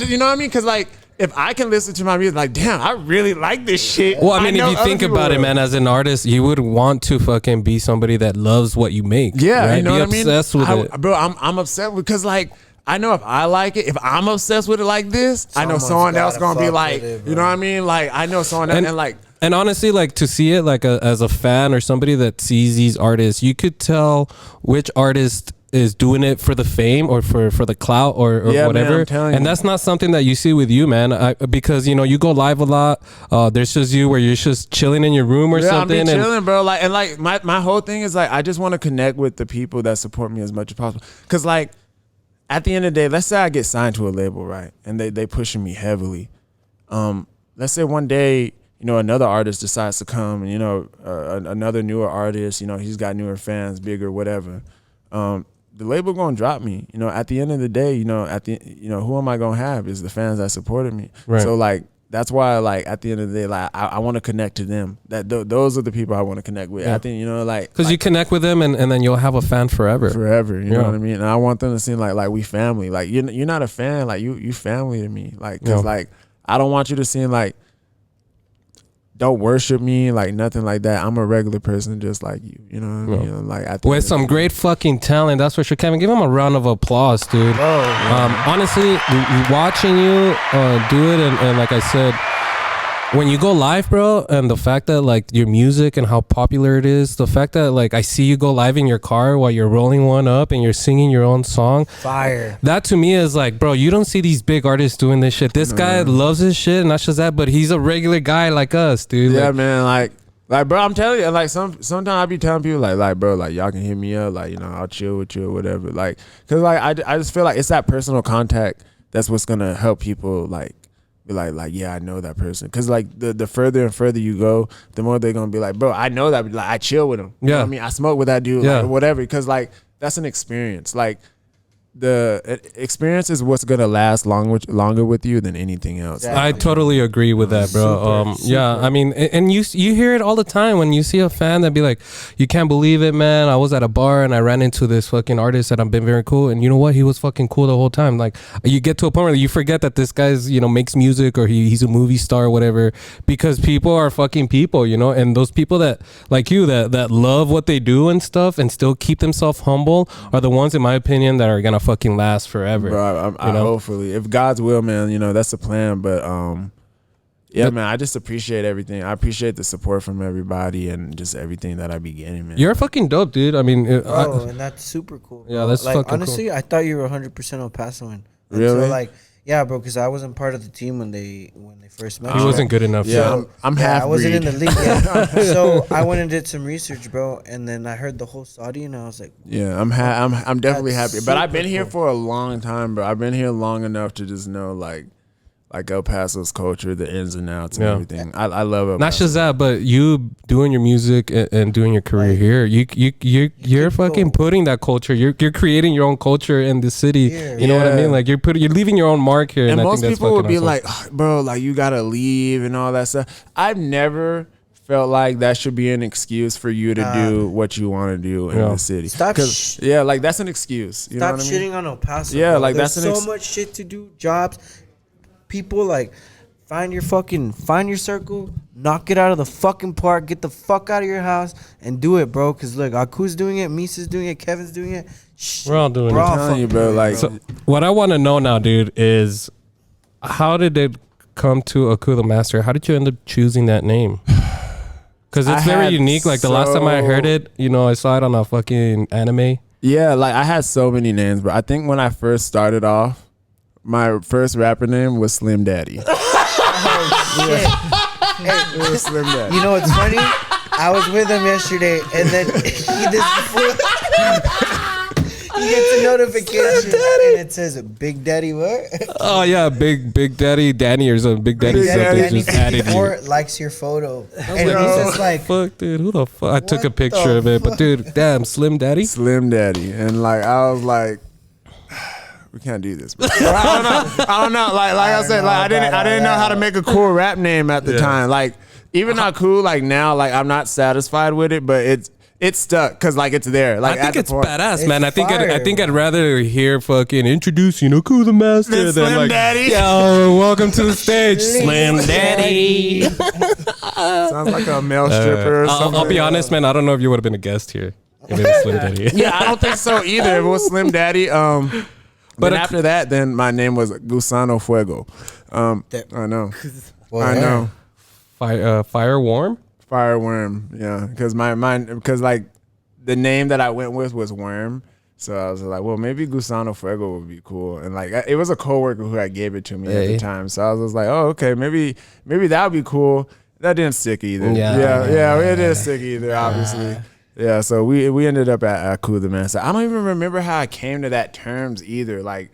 S3: you know what I mean? Because like, if I can listen to my music, like, damn, I really like this shit.
S2: Well, I mean, if you think about it, man, as an artist, you would want to fucking be somebody that loves what you make.
S3: Yeah,
S2: right?
S3: you know
S2: be
S3: what I mean?
S2: Obsessed with it.
S3: Bro, I'm obsessed because like, I know if I like it, if I'm obsessed with it like this, I know someone else gonna be like, you know what I mean? Like, I know someone else, and like,
S2: and honestly, like to see it like as a fan or somebody that sees these artists, you could tell which artist is doing it for the fame or for the clout or whatever.
S3: Man,
S2: and that's not something that you see with you, man. Because you know you go live a lot. There's just you where you're just chilling in your room or something.
S3: I'm chilling, bro. Like, and like my whole thing is like, I just want to connect with the people that support me as much as possible. Cause like, at the end of the day, let's say I get signed to a label, right? And they pushing me heavily. Let's say one day, you know, another artist decides to come, and you know, another newer artist, you know, he's got newer fans, bigger, whatever. The label gonna drop me. You know, at the end of the day, you know, who am I gonna have? Is the fans that supported me.
S2: Right.
S3: So like, that's why, like, at the end of the day, like, I want to connect to them. Those are the people I want to connect with. Yeah. I think, you know, like,
S2: because you connect with them, and then you'll have a fan forever.
S3: You know what I mean? And I want them to seem like we family. Like, you're not a fan. Like, you family to me. Like, because like, I don't want you to seem like, don't worship me, like nothing like that. I'm a regular person just like you. You know what I mean? Like,
S2: with some great fucking talent, that's for sure. Kevin, give him a round of applause, dude. Honestly, watching you do it, and like I said, when you go live, bro, and the fact that like your music and how popular it is, the fact that like I see you go live in your car while you're rolling one up and you're singing your own song,
S4: fire.
S2: That to me is like, bro, you don't see these big artists doing this shit. This guy loves his shit, and not just that, but he's a regular guy like us, dude.
S3: Yeah,
S2: like,
S3: man, like, bro, I'm telling you, like, sometimes I be telling people, like, bro, like, y'all can hit me up, like, you know, I'll chill with you or whatever, like, cause like I just feel like it's that personal contact that's what's gonna help people like. Be like, yeah, I know that person. Cause like the further and further you go, the more they're gonna be like, bro, I know that. Like, I chill with him. You know what I mean, I smoke with that dude, like, whatever. Cause like that's an experience. Like the experience is what's gonna last longer with you than anything else.
S4: Exactly.
S2: I totally agree with that, bro. Super. Yeah, I mean, and you hear it all the time when you see a fan that be like, you can't believe it, man. I was at a bar and I ran into this fucking artist that I've been very cool, and you know what? He was fucking cool the whole time. Like, you get to a point where you forget that this guy's, you know, makes music or he's a movie star or whatever, because people are fucking people, you know, and those people that like you that love what they do and stuff and still keep themselves humble are the ones, in my opinion, that are gonna fucking last forever.
S3: Bro, I hopefully, if God's will, man, you know, that's the plan. But man, I just appreciate everything. I appreciate the support from everybody and just everything that I be getting, man.
S2: You're fucking dope, dude. I mean,
S4: and that's super cool, bro.
S2: Yeah, that's
S4: like,
S2: fucking
S4: honestly,
S2: cool.
S4: I thought you were 100% El Pasoan.
S3: Really?
S4: So, like, yeah, bro, because I wasn't part of the team when they first met.
S2: He wasn't good enough.
S3: Yeah,
S2: So.
S3: I'm half.
S4: I wasn't in the league yet. So I went and did some research, bro, and then I heard the whole Saudi, and I was like,
S3: yeah, I'm definitely
S4: That's
S3: happy. But I've been
S4: super
S3: here
S4: cool.
S3: for a long time, bro. I've been here long enough to just know like El Paso's culture, the ins and outs, and everything. I love it.
S2: Not just that, but you doing your music and doing your career here, you're fucking putting that culture. You're creating your own culture in the city.
S4: Yeah.
S2: You know what I mean? Like you're leaving your own mark here.
S3: And
S2: I
S3: most
S2: think that's
S3: people would
S2: fucking
S3: be
S2: awesome.
S3: like, "Oh, bro, like you gotta leave and all that stuff." I've never felt like that should be an excuse for you to do what you want to do in the city.
S4: Stop.
S3: Like that's an excuse. You know
S4: Stop
S3: what I mean?
S4: shitting on El Paso.
S3: Yeah,
S4: bro.
S3: like
S4: There's
S3: that's
S4: so much shit to do. Jobs, people, like find your circle, knock it out of the fucking park, get the fuck out of your house and do it, bro. Cause look, Aku's doing it, Misa's doing it, Kevin's doing it.
S2: We're all doing
S3: I'm
S2: it.
S3: telling you, bro. Like,
S2: So what I want to know now, dude, is how did it come to Aku the Master? How did you end up choosing that name? Because it's very unique. Like the last time I heard it, you know, I saw it on a fucking anime.
S3: Yeah, like I had so many names, but I think when I first started off, my first rapper name was Slim Daddy. It was Slim Daddy.
S4: You know what's funny? I was with him yesterday, and then he gets a notification, and it says "Big Daddy" what?
S2: Oh yeah, Big Daddy Danny or something. Big Daddy
S4: Big
S2: something
S4: Daddy
S2: just added you.
S4: 54 likes your photo, and he's
S3: like,
S4: just like,
S2: Fuck, dude, who the fuck? I took a
S4: What
S2: picture
S4: the
S2: of it, but dude, damn, Slim Daddy.
S3: Slim Daddy, and like I was like, we can't do this. Bro. I don't know. Like I said, like I didn't know how to make a cool rap name at the time. Like even not cool. Like now, like I'm not satisfied with it, but it's stuck because like it's there. Like
S2: I think it's badass, man. I think
S4: fire,
S2: I'd rather hear fucking introducing Aku the Master than
S3: Slim
S2: like,
S3: Daddy.
S2: yo, welcome to the stage, Slim Daddy.
S3: Sounds like a male stripper. Or something.
S2: I'll be honest, man. I don't know if you would have been a guest here if it was Slim Daddy.
S3: Yeah, I don't think so either. If it was Slim Daddy. But after that, then my name was Gusano Fuego. I know.
S4: well,
S3: I know.
S2: Fire Warm.
S3: Fireworm, yeah, because because like the name that I went with was Worm, so I was like, well, maybe Gusano Fuego would be cool, and like it was a coworker who had gave it to me at the time, so I was just like, oh, okay, maybe that would be cool. That didn't stick either. Yeah, it didn't stick either, obviously. Yeah, so we ended up at Aku the Master. I don't even remember how I came to that terms either. Like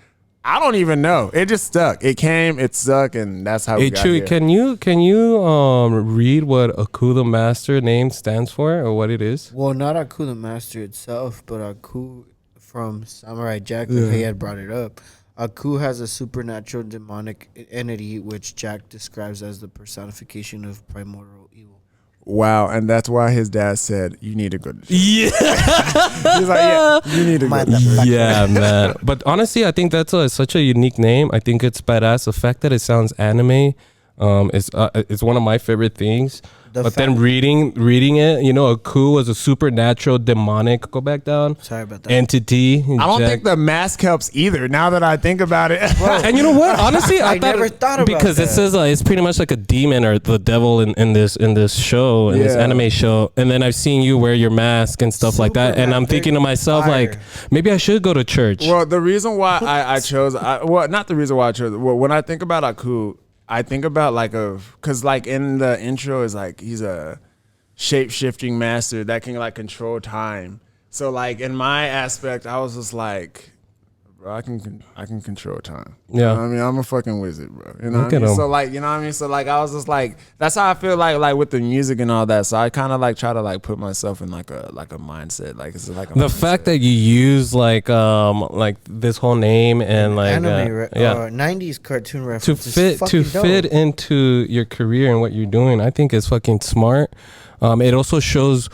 S3: I don't even know. It just stuck. It came, it stuck, and that's how we got
S2: Chewy,
S3: here.
S2: can you read what Aku the Master name stands for or what it is?
S4: Well, not Aku the Master itself, but Aku from Samurai Jack. He had brought it up. Aku has a supernatural demonic entity which Jack describes as the personification of primordial evil.
S3: Wow, and that's why his dad said, you need to go to church.
S2: Yeah.
S3: He's like, yeah, you need to go to church.
S2: Yeah, man. But honestly, I think that's such a unique name. I think it's badass. The fact that it sounds anime is one of my favorite things. Then reading it, you know, Aku was a supernatural demonic. Go back down.
S4: Sorry about that.
S2: Entity.
S3: I don't think the mask helps either. Now that I think about it,
S2: and you know what? Honestly, I
S4: never thought about
S2: because
S4: that.
S2: it says it's pretty much like a demon or the devil in this show, in this anime show. And then I've seen you wear your mask and stuff like that, and I'm thinking to myself like, maybe I should go to church.
S3: Well, the reason why I chose, not the reason why I chose. Well, when I think about Aku, I think about because like in the intro is like he's a shape-shifting master that can like control time. So like in my aspect, I was just like, bro, I can control time.
S2: Yeah.
S3: You know what I mean, I'm a fucking wizard, bro. You know what I mean? So like, you know what I mean? So like I was just like, that's how I feel like with the music and all that. So I kind of like try to like put myself in like a mindset. Like it's like
S2: the fact that you use like this whole name and like
S4: anime, 90s cartoon references
S2: to fit into your career and what you're doing, I think is fucking smart. It also shows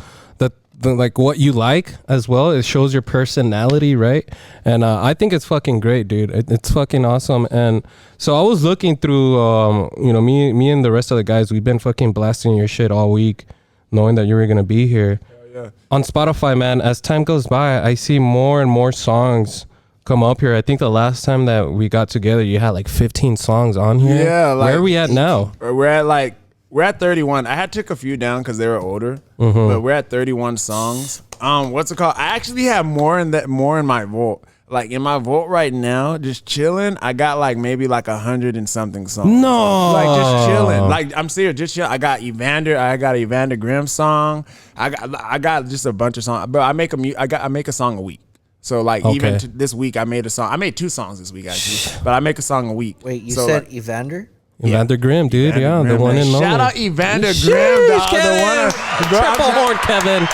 S2: like what you like as well. It shows your personality, right? And I think it's fucking great, dude. It's fucking awesome. And so I was looking through, me and the rest of the guys, we've been fucking blasting your shit all week, knowing that you were gonna be here.
S3: Yeah.
S2: On Spotify, man. As time goes by, I see more and more songs come up here. I think the last time that we got together, you had like 15 songs on here.
S3: Yeah. Like,
S2: where are we at now?
S3: We're at 31. I had took a few down because they were older, but we're at 31 songs. What's it called? I actually have more in my vault. Like in my vault right now, just chilling. I got like maybe like 100 and something songs.
S2: No,
S3: like just chilling. Like I'm serious, just chill. I got Evander. I got an Evander Grimm song. I got just a bunch of songs. But I make a song a week. So like even this week I made a song. I made 2 songs this week actually, but I make a song a week.
S4: Wait, you
S3: so
S4: said
S3: like,
S4: Evander?
S2: Evander Grimm, dude.
S3: Evander Grimm,
S2: the one
S3: man.
S2: and only.
S3: Shout out Evander
S2: Sheeeeesh,
S3: Grimm, dog.
S2: Kevin. Triple horn, Kevin.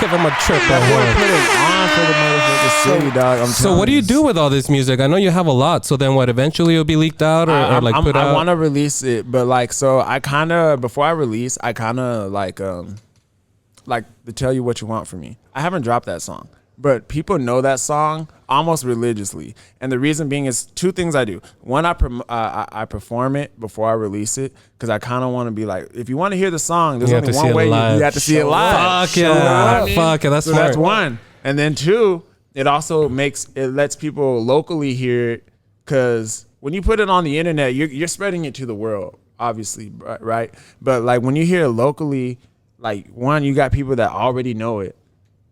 S2: Give him a triple horn.
S3: Put it on for the motherfucking city, dog.
S2: So what do you do with all this music? I know you have a lot. So then what? Eventually it'll be leaked out or like put out?
S3: I want to release it, but like, so I kind of before I release, I kind of like to tell you what you want from me. I haven't dropped that song. But people know that song almost religiously, and the reason being is 2 things I do. One, I perform it before I release it because I kind of want to be like, if you want to hear the song, there's only one way. You have to see it live.
S2: Fuck yeah, fuck yeah, that's smart.
S3: That's one. And then 2, it also lets people locally hear it because when you put it on the internet, you're spreading it to the world, obviously, right? But like when you hear it locally, like one, you got people that already know it.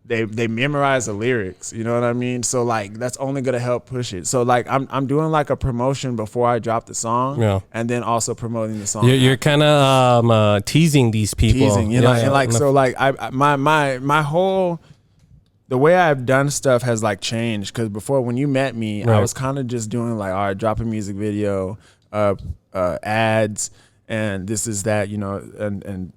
S3: they memorize the lyrics, you know what I mean? So like that's only gonna help push it. So like I'm doing like a promotion before I drop the song, and then also promoting the song.
S2: You're kind of teasing these people,
S3: you know, and like so like my whole the way I've done stuff has like changed, because before when you met me, I was kind of just doing like, all right, drop a music video, ads, and this is that, you know, and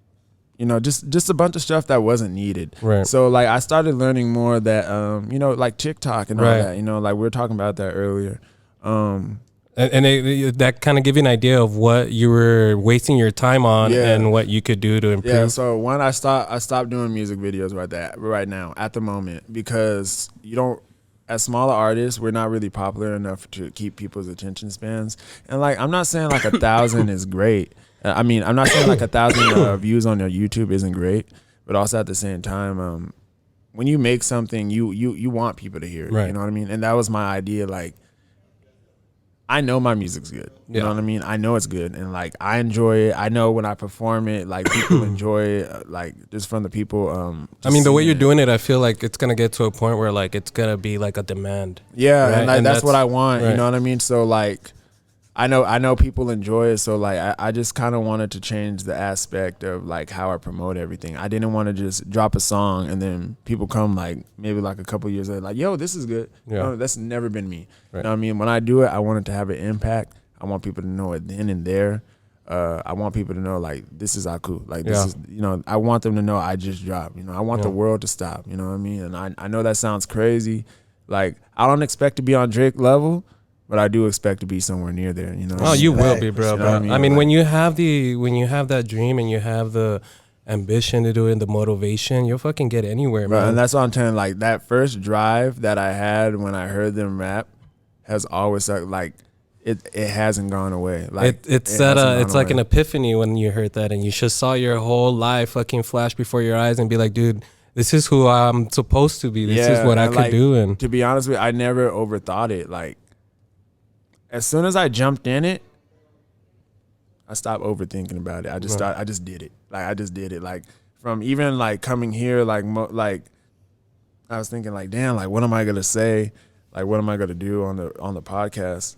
S3: you know, just a bunch of stuff that wasn't needed.
S2: Right.
S3: So like I started learning more that you know, like TikTok and all that, you know, like we were talking about that earlier. And
S2: that kind of give you an idea of what you were wasting your time on and what you could do to improve.
S3: Yeah, so when I stopped doing music videos right now at the moment, because you don't, as smaller artists, we're not really popular enough to keep people's attention spans. And like, I'm not saying like 1,000 is great. I mean, I'm not saying like 1,000 views on your YouTube isn't great, but also at the same time, when you make something, you want people to hear it. You know what I mean? And that was my idea. Like, I know my music's good. You know what I mean? I know it's good, and like I enjoy it. I know when I perform it, like people enjoy it. Like just from the people.
S2: I mean, the way you're doing it, I feel like it's gonna get to a point where like it's gonna be like a demand.
S3: Yeah,
S2: right?
S3: and like, that's what I want.
S2: Right.
S3: You know what I mean? So like, I know people enjoy it. So like, I just kind of wanted to change the aspect of like how I promote everything. I didn't want to just drop a song and then people come like maybe like a couple years later, like, yo, this is good. No, that's never been me. Right. You know what I mean? When I do it, I want it to have an impact. I want people to know it then and there. I want people to know like this is Aku. Like this is, you know, I want them to know I just dropped. You know, I want the world to stop. You know what I mean? And I know that sounds crazy. Like I don't expect to be on Drake level, but I do expect to be somewhere near there. You know?
S2: Oh, you will be, bro.
S3: You know what
S2: I mean,
S3: like,
S2: when you have that dream and you have the ambition to do it and the motivation, you'll fucking get anywhere, man.
S3: And that's what I'm telling. Like that first drive that I had when I heard them rap has always like it hasn't gone away. Like
S2: it's like an epiphany when you heard that and you just saw your whole life fucking flash before your eyes and be like, dude, this is who I'm supposed to be. This is what I could do. And
S3: to be honest with you, I never overthought it. Like as soon as I jumped in it, I stopped overthinking about it. I just I just did it. Like I just did it. Like from even like coming here, like I was thinking like, damn, like what am I gonna say? Like what am I gonna do on the podcast?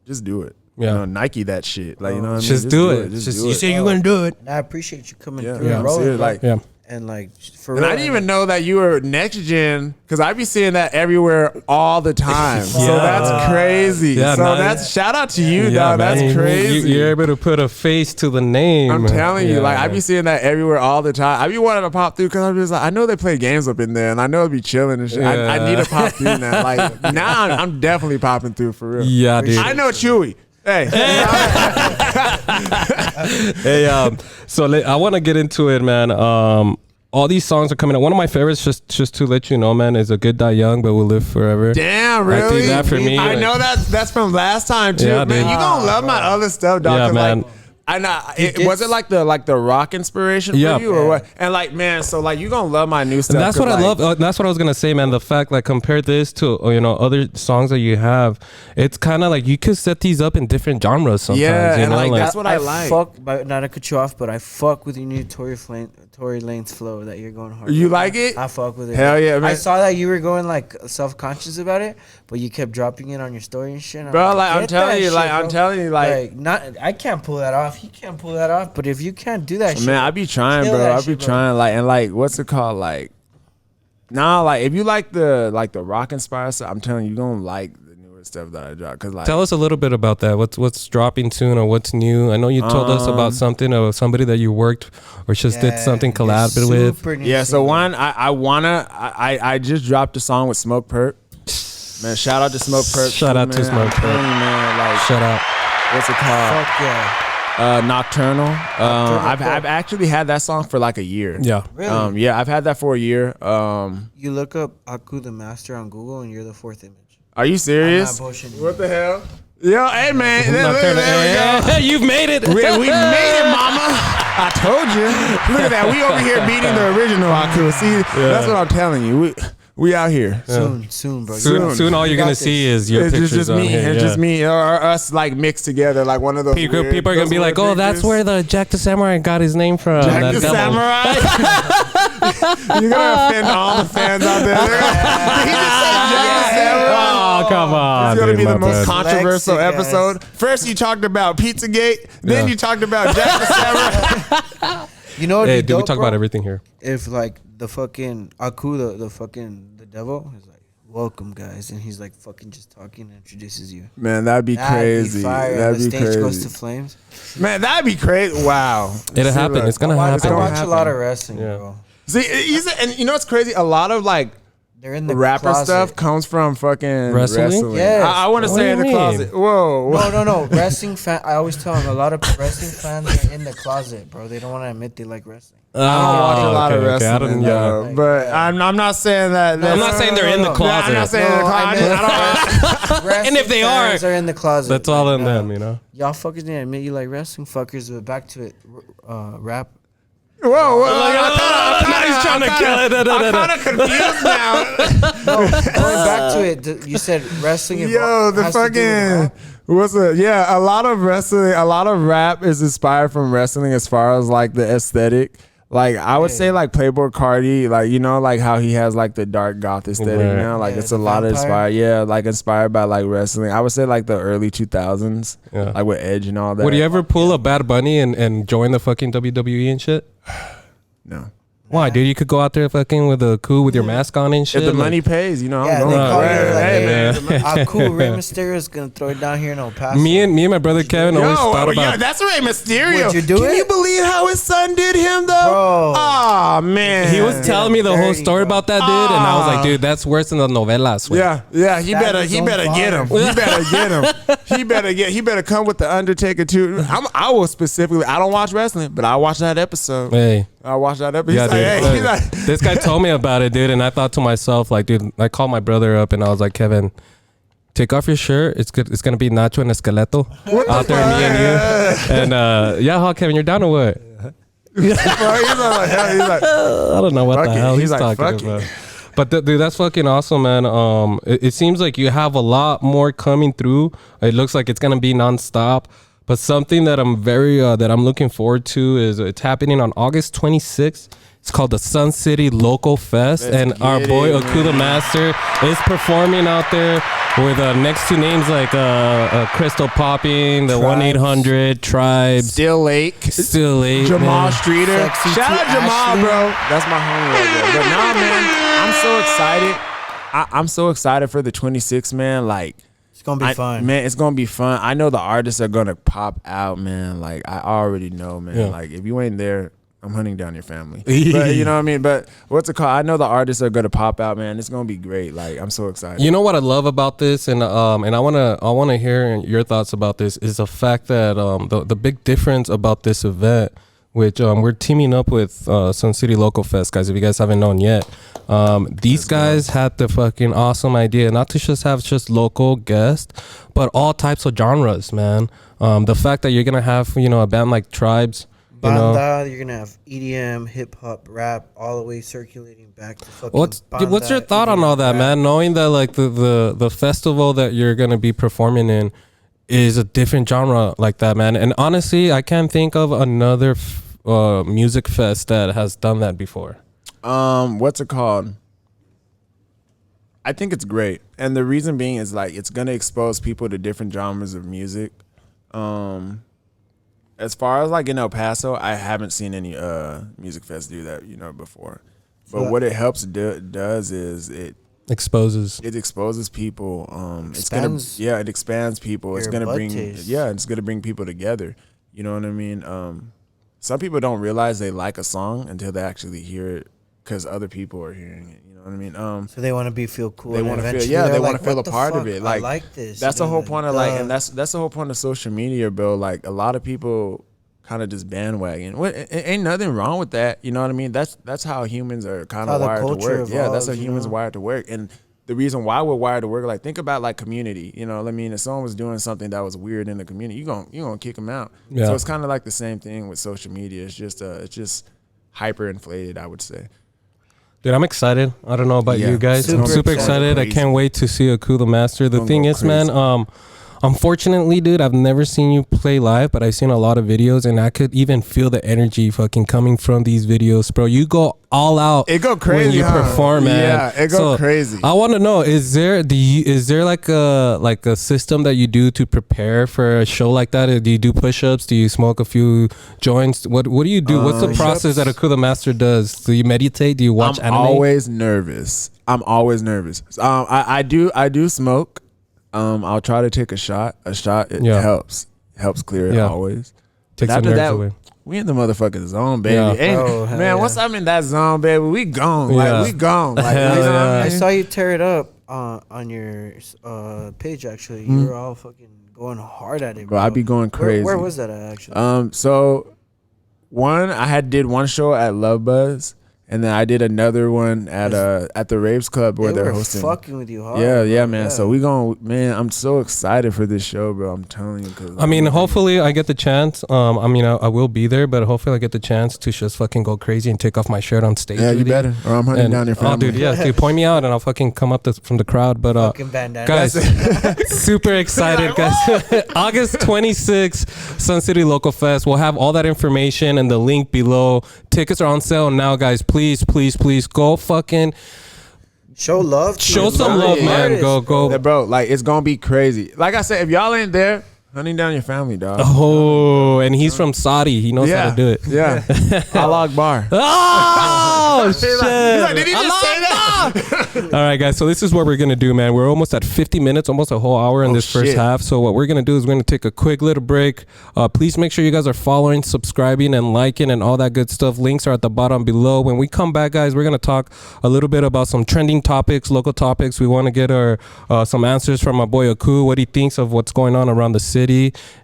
S3: Just do it.
S2: Yeah.
S3: You know, Nike that shit. Like you know what I mean?
S2: Just do it. Just
S3: do
S2: you
S3: it.
S2: say you're gonna do it.
S4: I appreciate you coming through.
S3: Yeah,
S4: Rolling,
S3: like
S4: and like for
S3: and
S4: real,
S3: I didn't even know that you were next gen, because I be seeing that everywhere all the time. So that's crazy.
S2: Yeah,
S3: so that's shout out to you, dog.
S2: Man.
S3: That's crazy.
S2: You're able to put a face to the name.
S3: I'm telling you, like I be seeing that everywhere all the time. I be wanting to pop through because I'm just like, I know they play games up in there, and I know it be chilling and shit. I need to pop through now. Like now, I'm definitely popping through for real.
S2: Yeah, dude.
S3: I know Chewy. Hey.
S2: Hey, so I want to get into it, man. All these songs are coming out. One of my favorites, just to let you know, man, is "A Good Die Young, But Will Live Forever."
S3: Damn, really?
S2: I think that for me.
S3: I know that's from last time too,
S2: Yeah,
S3: man.
S2: dude.
S3: You gonna love my other stuff, dog.
S2: Yeah,
S3: 'cause,
S2: man.
S3: Like, I know. Was it like the rock inspiration for you or what? And like, man, so like you gonna love my new stuff.
S2: And that's what I
S3: like,
S2: love. That's what I was gonna say, man. The fact, like, compare this to other songs that you have, it's kind of like you could set these up in different genres sometimes.
S3: Yeah,
S2: you
S3: and
S2: know?
S3: like that's what I like.
S4: Not to cut you off, but I fuck with your new Tory Lanez flow that you're going hard.
S3: You
S4: with.
S3: like it?
S4: I fuck with it.
S3: Hell yeah, man.
S4: I saw that you were going like self-conscious about it, but you kept dropping it on your story and shit.
S3: Bro, like I'm telling you,
S4: not I can't pull that off. He can't pull that off. But if you can't do that shit,
S3: man, I be trying,
S4: kill
S3: bro.
S4: that
S3: I be
S4: shit, bro.
S3: trying, like, and like, what's it called, like, nah, like if you like the rock inspired stuff, I'm telling you, you gonna like the newer stuff that I drop. Cause like,
S2: tell us a little bit about that. What's dropping soon or what's new? I know you told us about something or somebody that you worked or just did something collaborative with.
S3: Yeah, so one, I just dropped a song with Smoke Perp. Man, shout out to Smoke Perp.
S2: Shout out to Smoke Perp.
S3: Man, like,
S2: Shout out.
S3: what's it called?
S4: Fuck yeah.
S3: Nocturnal. I've actually had that song for like a year.
S2: Yeah.
S4: Really?
S3: Yeah, I've had that for a year.
S4: You look up Aku the Master on Google and you're the fourth image.
S3: Are you serious?
S4: I'm not bullshitting.
S3: What the hell? Yo, hey man,
S2: Nocturnal.
S3: there we go.
S2: You've made it.
S3: We made it, mama. I told you. Look at that. We over here beating the original Aku. See, that's what I'm telling you. We out here.
S4: Soon, bro.
S2: Soon all you're gonna see is your
S3: It's
S2: pictures
S3: just
S2: on
S3: me.
S2: here.
S3: It's just me or us like mixed together, like one of those.
S2: People are gonna
S3: those
S2: be like,
S3: weird
S2: "Oh, that's
S3: pictures.
S2: where the Jack the Samurai got his name from."
S3: Jack
S2: That
S3: the
S2: devil.
S3: Samurai. You're gonna offend all the fans out there. He just said Jack Sarah.
S2: Oh, come on.
S3: It's gonna
S2: dude,
S3: be the
S2: my
S3: most
S2: bad.
S3: controversial
S4: Lexic,
S3: episode. First, you talked about Pizzagate. Then
S2: Yeah.
S3: you talked about Jack Sarah.
S4: You know what?
S2: Hey, dude, we talk about everything here.
S4: If like the fucking Aku, the devil, is like, welcome guys, and he's like fucking just talking and introduces you.
S3: Man, that'd be
S4: That'd
S3: crazy.
S4: Be fire.
S3: That'd
S4: And the
S3: be
S4: stage goes
S3: crazy.
S4: to flames.
S3: Man, that'd be crazy. Wow.
S2: It'll
S3: See,
S2: happen.
S3: like,
S2: It's gonna
S4: I
S2: happen.
S4: watch
S3: happen.
S4: a lot of wrestling,
S2: Yeah.
S4: bro.
S3: See, and you know what's crazy? A lot of like
S4: They're in the
S3: rapper
S4: closet.
S3: stuff comes from fucking
S2: Wrestling?
S3: wrestling.
S4: Yes.
S3: I want to
S2: What
S3: say
S2: do
S3: in the
S2: you mean?
S3: closet. Whoa.
S4: No. Wrestling fan. I always tell them a lot of wrestling fans are in the closet, bro. They don't want to admit they like wrestling.
S3: I don't watch a lot of
S2: okay,
S3: wrestling,
S2: I don't,
S3: though,
S4: yeah.
S3: but I'm not saying that.
S2: I'm not saying they're in the closet.
S3: I'm not saying in the closet.
S4: Wrestling
S2: if they
S4: fans are in the closet.
S2: That's all
S4: Like,
S2: in them, you know.
S4: Y'all fuckers didn't admit you like wrestling, fuckers. But back to it, rap.
S3: Whoa.
S2: He's trying to kill it.
S3: I'm kind of confused now.
S4: No, going back to it, you said wrestling.
S3: Yo, the
S4: has to do with rap.
S3: fucking a lot of wrestling, a lot of rap is inspired from wrestling as far as like the aesthetic. Like I would say like Playboy Cardi, like you know like how he has like the dark goth aesthetic
S2: Right.
S3: now, like
S4: Yeah,
S3: it's a
S4: the
S3: lot of
S4: vampire.
S3: inspired, like inspired by like wrestling. I would say like the early 2000s,
S2: Yeah.
S3: like with Edge and all that.
S2: Would you ever pull a Bad Bunny and join the fucking WWE and shit?
S3: No.
S2: Why, dude? You could go out there fucking with a coup with your mask on and shit.
S3: If the
S2: like-
S3: money pays, you know,
S4: Yeah,
S3: I'm
S4: they
S3: going.
S4: call you
S3: Hey,
S4: like,
S3: hey, man.
S4: Cool. Rey Mysterio is gonna throw it down here in El Paso.
S2: me and my brother Kevin always thought
S3: Yo,
S2: about.
S3: that's Rey Mysterio.
S4: Would you do
S3: Can
S4: it?
S3: you believe how his son did him though?
S4: Bro.
S3: Oh man.
S2: He was telling me the whole
S4: dirty,
S2: story
S4: bro.
S2: about that dude, and I was like, dude, that's worse than the novelas. Güey.
S3: Yeah. He
S4: Stab
S3: better
S4: his own
S3: get him.
S4: father.
S3: He better get him. He better come with the Undertaker too. I will specifically. I don't watch wrestling, but I watch that episode.
S2: Hey.
S3: I watch that episode.
S2: Yeah,
S3: He's
S2: dude.
S3: like, hey, he's like,
S2: This guy told me about it, dude, and I thought to myself, like, dude, I called my brother up and I was like, Kevin, take off your shirt. It's good. It's gonna be Nacho and Esqueleto out there, me and you. And yeah, Kevin, you're down or what?
S3: he's like,
S2: I don't know what
S3: Fuck
S2: the
S3: it.
S2: hell
S3: He's
S2: he's
S3: like,
S2: talking
S3: fuck it.
S2: about. But dude, that's fucking awesome, man. It seems like you have a lot more coming through. It looks like it's gonna be nonstop. But something that I'm that I'm looking forward to is it's happening on August 26th. It's called the Suncity Local Fest,
S3: Let's
S2: and our
S3: get
S2: boy
S3: it,
S2: Aku the Master is performing out there with next to names like Crystal Popping, the
S4: Tribes.
S2: 1-800 Tribes,
S3: Still Lake.
S2: Still Late,
S3: Jamal
S2: man.
S3: Streeter.
S4: Sexy
S3: Shout
S4: to
S3: out Jamal,
S4: Ashley.
S3: bro. That's my homie right there. But nah, man, I'm so excited. I'm so excited for the 26th, man. Like,
S4: It's gonna be fun.
S3: Man, it's gonna be fun. I know the artists are gonna pop out, man. Like I already know, man.
S2: Yeah.
S3: Like if you ain't there, I'm hunting down your family. But you know what I mean? But what's it called? I know the artists are gonna pop out, man. It's gonna be great. Like I'm so excited.
S2: You know what I love about this, and I wanna hear your thoughts about this, is the fact that the big difference about this event, which we're teaming up with Suncity Local Fest, guys. If you guys haven't known yet, these guys had the fucking awesome idea not to just have just local guests, but all types of genres, man. The fact that you're gonna have a band like Tribes.
S4: Banda, you're gonna have EDM, hip hop, rap, all the way circulating back to fucking.
S2: What's your
S4: banda,
S2: thought on all
S4: EDM,
S2: that,
S4: rap.
S2: man? Knowing that like the festival that you're gonna be performing in is a different genre like that, man. And honestly, I can't think of another music fest that has done that before.
S3: What's it called? I think it's great, and the reason being is like it's gonna expose people to different genres of music. As far as like in El Paso, I haven't seen any music fest do that, before. But what it helps does is it
S2: Exposes.
S3: exposes people.
S4: Expands
S3: it expands people. It's
S4: your
S3: gonna
S4: butt
S3: bring
S4: taste.
S3: it's gonna bring people together. You know what I mean? Some people don't realize they like a song until they actually hear it because other people are hearing it. You know what I mean?
S4: So they want to feel cool.
S3: They
S4: and
S3: want to feel,
S4: eventually
S3: they
S4: they're
S3: want
S4: like,
S3: to feel
S4: "What
S3: a
S4: the
S3: part of
S4: fuck?
S3: it.
S4: I like this.
S3: That's the whole point of like, and
S4: duh.
S3: that's the whole point of social media, bro. Like a lot of people kind of just bandwagon. Ain't nothing wrong with that. You know what I mean? That's how humans are kind
S4: How
S3: of
S4: the
S3: wired to
S4: culture
S3: work. Yeah, that's how
S4: evolves, you
S3: humans
S4: know?
S3: are wired to work. And the reason why we're wired to work, like think about like community. You know what I mean? If someone was doing something that was weird in the community, you gonna kick them out.
S2: Yeah.
S3: So it's kind of like the same thing with social media. It's just hyper inflated, I would say.
S2: Dude, I'm excited. I don't know about
S3: Yeah.
S2: you guys. I'm
S4: Super
S2: super
S4: excited.
S2: excited. I can't wait to see Aku the Master. The
S3: Gonna
S2: thing
S3: go
S2: is, man, Unfortunately, dude, I've never seen you play live, but I've seen a lot of videos, and I could even feel the energy fucking coming from these videos, bro. You go all out.
S3: It go crazy
S2: when you perform, man.
S3: Yeah, it go crazy.
S2: I want to know: is there like a system that you do to prepare for a show like that? Do you do push-ups? Do you smoke a few joints? What do you do? What's the process that Aku the Master does? Do you meditate? Do you watch anime?
S3: I'm always nervous. I do smoke. I'll try to take a shot. It helps clear it always.
S2: Take some nerves away.
S3: We in the motherfucking zone, baby.
S2: Yeah.
S3: Man, once I'm in that zone, baby, we gone. Like, we gone. Like,
S4: I saw you tear it up on your page, actually. You were all fucking going hard at it, bro.
S3: I be going crazy.
S4: Where was that at, actually?
S3: So, I did one show at Love Buzz. And then I did another one at the Raves Club where they're hosting.
S4: Fucking with you hard.
S3: Yeah, man. Yeah. So I'm so excited for this show, bro. I'm telling you.
S2: Hopefully I get the chance. I will be there, but hopefully I get the chance to just fucking go crazy and take off my shirt on stage.
S3: Yeah, you better. Or I'm hunting down your family.
S2: Oh, dude, point me out and I'll fucking come up from the crowd. But guys, super excited, guys. August 26th, Suncity Local Fest. We'll have all that information in the link below. Tickets are on sale now, guys. Please go fucking
S4: show love.
S2: Show some love, man. Go.
S3: Yeah, bro, like it's gonna be crazy. Like I said, if y'all ain't there, hunting down your family, dog.
S2: Oh, and he's from Saudi. He knows how to do it.
S3: Yeah. Allah Akbar.
S2: Oh, shit.
S3: He's like, did he just say that?
S2: All right, guys. So this is what we're going to do, man. We're almost at 50 minutes, almost a whole hour in this first half. So what we're going to do is we're going to take a quick little break. Please make sure you guys are following, subscribing, and liking, and all that good stuff. Links are at the bottom below. When we come back, guys, we're going to talk a little bit about some trending topics, local topics. We want to get some answers from my boy Aku, what he thinks of what's going on around the city.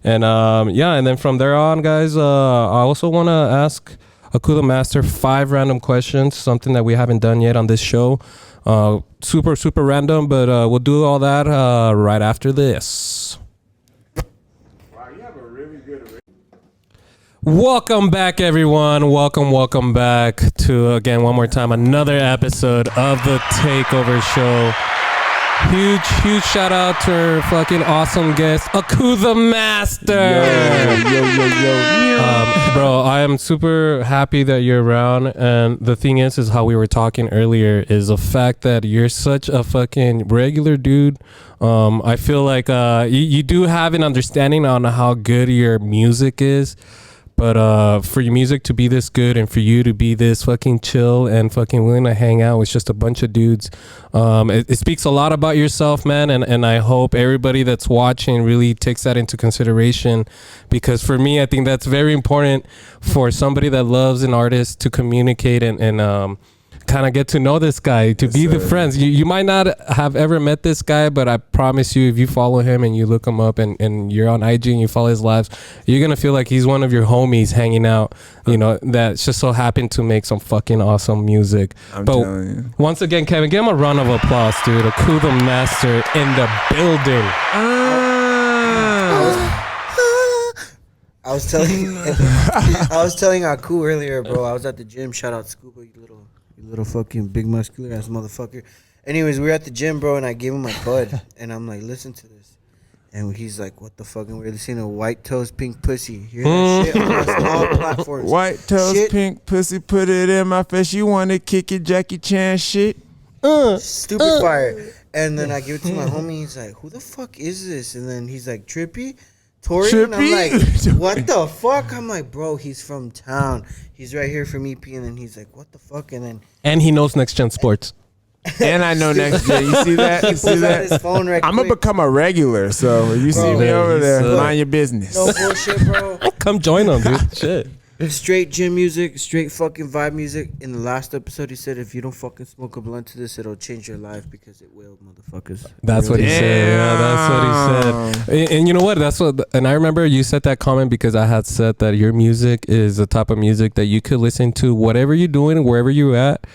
S2: And and then from there on, guys, I also want to ask Aku the Master 5 random questions, something that we haven't done yet on this show. Super random, but we'll do all that right after this.
S3: Wow, you have a really good.
S2: Welcome back, everyone. Welcome back to, again, one more time, another episode of the Takeover Show. Huge shout out to our fucking awesome guest, Aku the Master. Yo. Bro, I am super happy that you're around. And the thing is how we were talking earlier, is the fact that you're such a fucking regular dude. I feel like you do have an understanding on how good your music is. But for your music to be this good and for you to be this fucking chill and fucking willing to hang out with just a bunch of dudes, it speaks a lot about yourself, man. And I hope everybody that's watching really takes that into consideration, because for me, I think that's very important for somebody that loves an artist to communicate and kind of get to know this guy, to be the friends. You might not have ever met this guy, but I promise you, if you follow him and you look him up and you're on IG and you follow his lives, you're gonna feel like he's one of your homies hanging out, that's just so happened to make some fucking awesome music.
S3: I'm telling you.
S2: Once again, Kevin, give him a round of applause, dude. Aku the Master in the building.
S4: I was telling Aku earlier, bro. I was at the gym. Shout out Scuba, you little fucking big muscular ass motherfucker. Anyways, we were at the gym, bro, and I gave him my bud, and I'm like, listen to this. And he's like, what the fuck? And we're listening to White Toes Pink Pussy. Hear that shit on all platforms.
S3: White Toes Pink Pussy, put it in my face. You want to kick it, Jackie Chan shit?
S4: Stupid fire. And then I give it to my homie. He's like, who the fuck is this? And then he's like, Trippy? Tori? And I'm like, what the fuck? I'm like, bro, he's from town. He's right here from EP. And then he's like, what the fuck?
S2: And he knows Next Gen Sports.
S3: And I know Next Gen. You see that?
S4: He pulls out his phone right
S3: I'm going to become a regular. So if you see me over there, mind your business.
S4: No bullshit, bro.
S2: Come join them, dude. Shit.
S4: Straight gym music, straight fucking vibe music. In the last episode, he said, if you don't fucking smoke a blunt to this, it'll change your life, because it will, motherfuckers.
S2: That's what he said. Yeah, that's what he said. And you know what? And I remember you said that comment because I had said that your music is the type of music that you could listen to whatever you're doing, wherever you're at.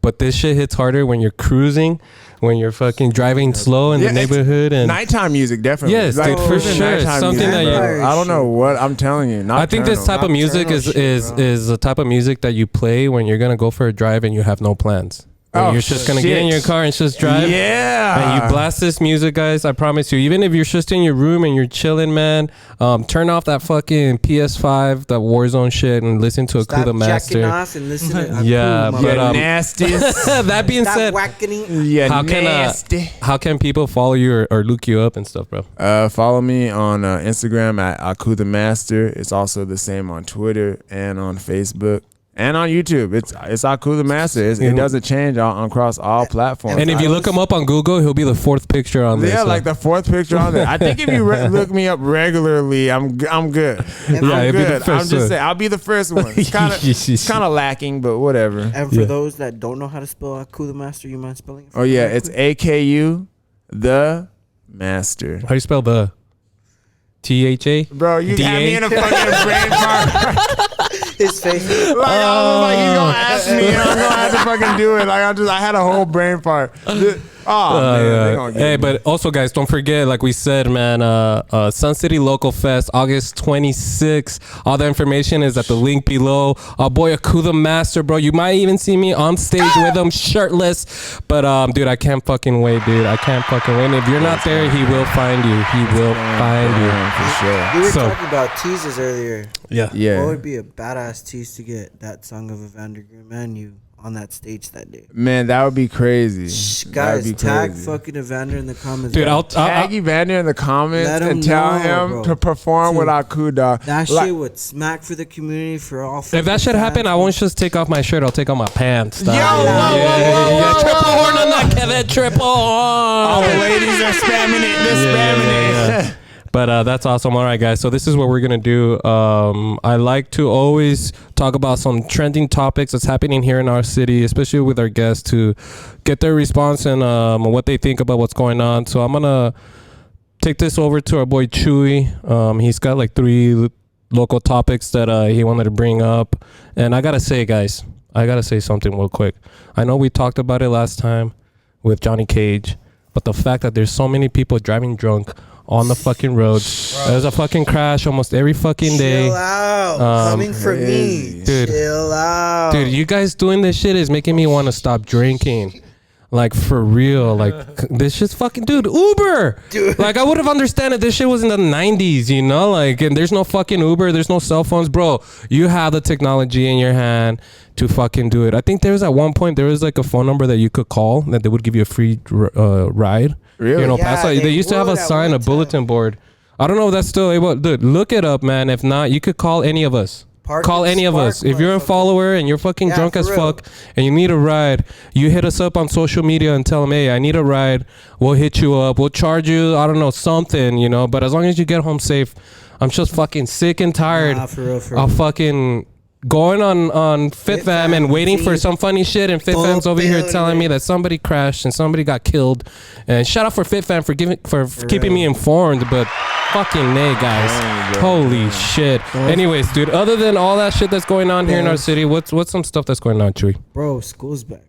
S2: But this shit hits harder when you're cruising, when you're fucking driving slow in the neighborhood. And
S3: nighttime music, definitely.
S2: Yes,
S3: like,
S2: dude, for sure. Something
S3: music,
S2: that
S3: I don't know what I'm telling you.
S2: I think this type of music is the type of music that you play when you're gonna go for a drive and you have no plans. And you're just gonna get in your car and just drive.
S3: Yeah.
S2: And you blast this music, guys. I promise you. Even if you're just in your room and you're chilling, man, turn off that fucking PS5, that Warzone shit, and listen to Aku the Master.
S4: Jacking off and listen to Aku,
S2: Yeah, but
S3: nasty.
S2: that being said,
S3: Yeah,
S2: how
S3: nasty.
S2: how can people follow you or look you up and stuff, bro?
S3: Follow me on Instagram at Aku the Master. It's also the same on Twitter and on Facebook. And on YouTube, it's Aku the Master. It doesn't change across all platforms.
S2: And if you look him up on Google, he'll be the 4th picture on there.
S3: Yeah, like the 4th picture on there. I think if you look me up regularly, I'm good. I'm good. I'm just saying, I'll be the first one. It's kind of lacking, but whatever.
S4: And for those that don't know how to spell Aku the Master, you mind spelling it?
S3: Oh yeah, it's AKU the Master.
S2: How do you spell the? THA?
S3: Bro, you got me in a fucking brain fart.
S4: His face.
S3: Like, I was like, he's gonna ask me, and I'm gonna have to fucking do it. Like, I had a whole brain fart. Man,
S2: hey, but also, guys, don't forget, like we said, man, Suncity Local Fest, August 26th. All the information is at the link below. Our boy Aku the Master, bro. You might even see me on stage with him, shirtless. But, dude, I can't fucking wait, dude. I can't fucking wait. And if you're not there, he will find you. He will find you.
S3: For sure.
S4: We were talking about teases earlier.
S2: Yeah.
S4: What would be a badass tease to get that song of Evander Green and you on that stage that day?
S3: Man, that would be crazy.
S4: Guys, tag fucking Evander in the comments.
S2: Dude, I'll
S3: tag Evander in the comments and tell him to perform with Aku, dog.
S4: That shit would smack for the community for all.
S2: If that shit happen, I won't just take off my shirt. I'll take off my pants.
S3: Yo,
S2: triple horn on that, Kevin. Triple horn.
S3: All the ladies are spamming it. They're spamming it.
S2: But that's awesome. All right, guys. So this is what we're going to do. I like to always talk about some trending topics that's happening here in our city, especially with our guests, to get their response and what they think about what's going on. So I'm going to take this over to our boy Chewy. He's got like 3 local topics that he wanted to bring up. And I got to say, guys, something real quick. I know we talked about it last time with Johnny Cage, but the fact that there's so many people driving drunk on the fucking roads. There's a fucking crash almost every fucking day.
S4: Chill out. Coming for me.
S2: Dude,
S4: chill out.
S2: Dude, you guys doing this shit is making me want to stop drinking. Like, for real. Like, this shit's fucking... Dude, Uber! Dude. Like, I would have understood if this shit was in the 90s, you know? Like, and there's no fucking Uber. There's no cell phones. Bro, you have the technology in your hand to fucking do it. I think there was at one point, there was like a phone number that you could call that they would give you a free ride.
S3: Really?
S2: You know,
S4: Yeah,
S2: they used to have a sign, a bulletin board. I don't know if that's still able. Dude, look it up, man. If not, you could call any of us. Call any of us. If you're a follower and you're fucking drunk as fuck and you need a ride, you hit us up on social media and tell them, hey, I need a ride. We'll hit you up. We'll charge you, I don't know, something, you know. But as long as you get home safe, I'm just fucking sick and tired of fucking going on FitFam and waiting for some funny shit, and FitFam's over here telling me that somebody crashed and somebody got killed. And shout out for FitFam for keeping me informed, but fucking nay, guys. Holy shit. Anyways, dude, other than all that shit that's going on here in our city, what's some stuff that's going on, Chewy?
S4: Bro, school's back.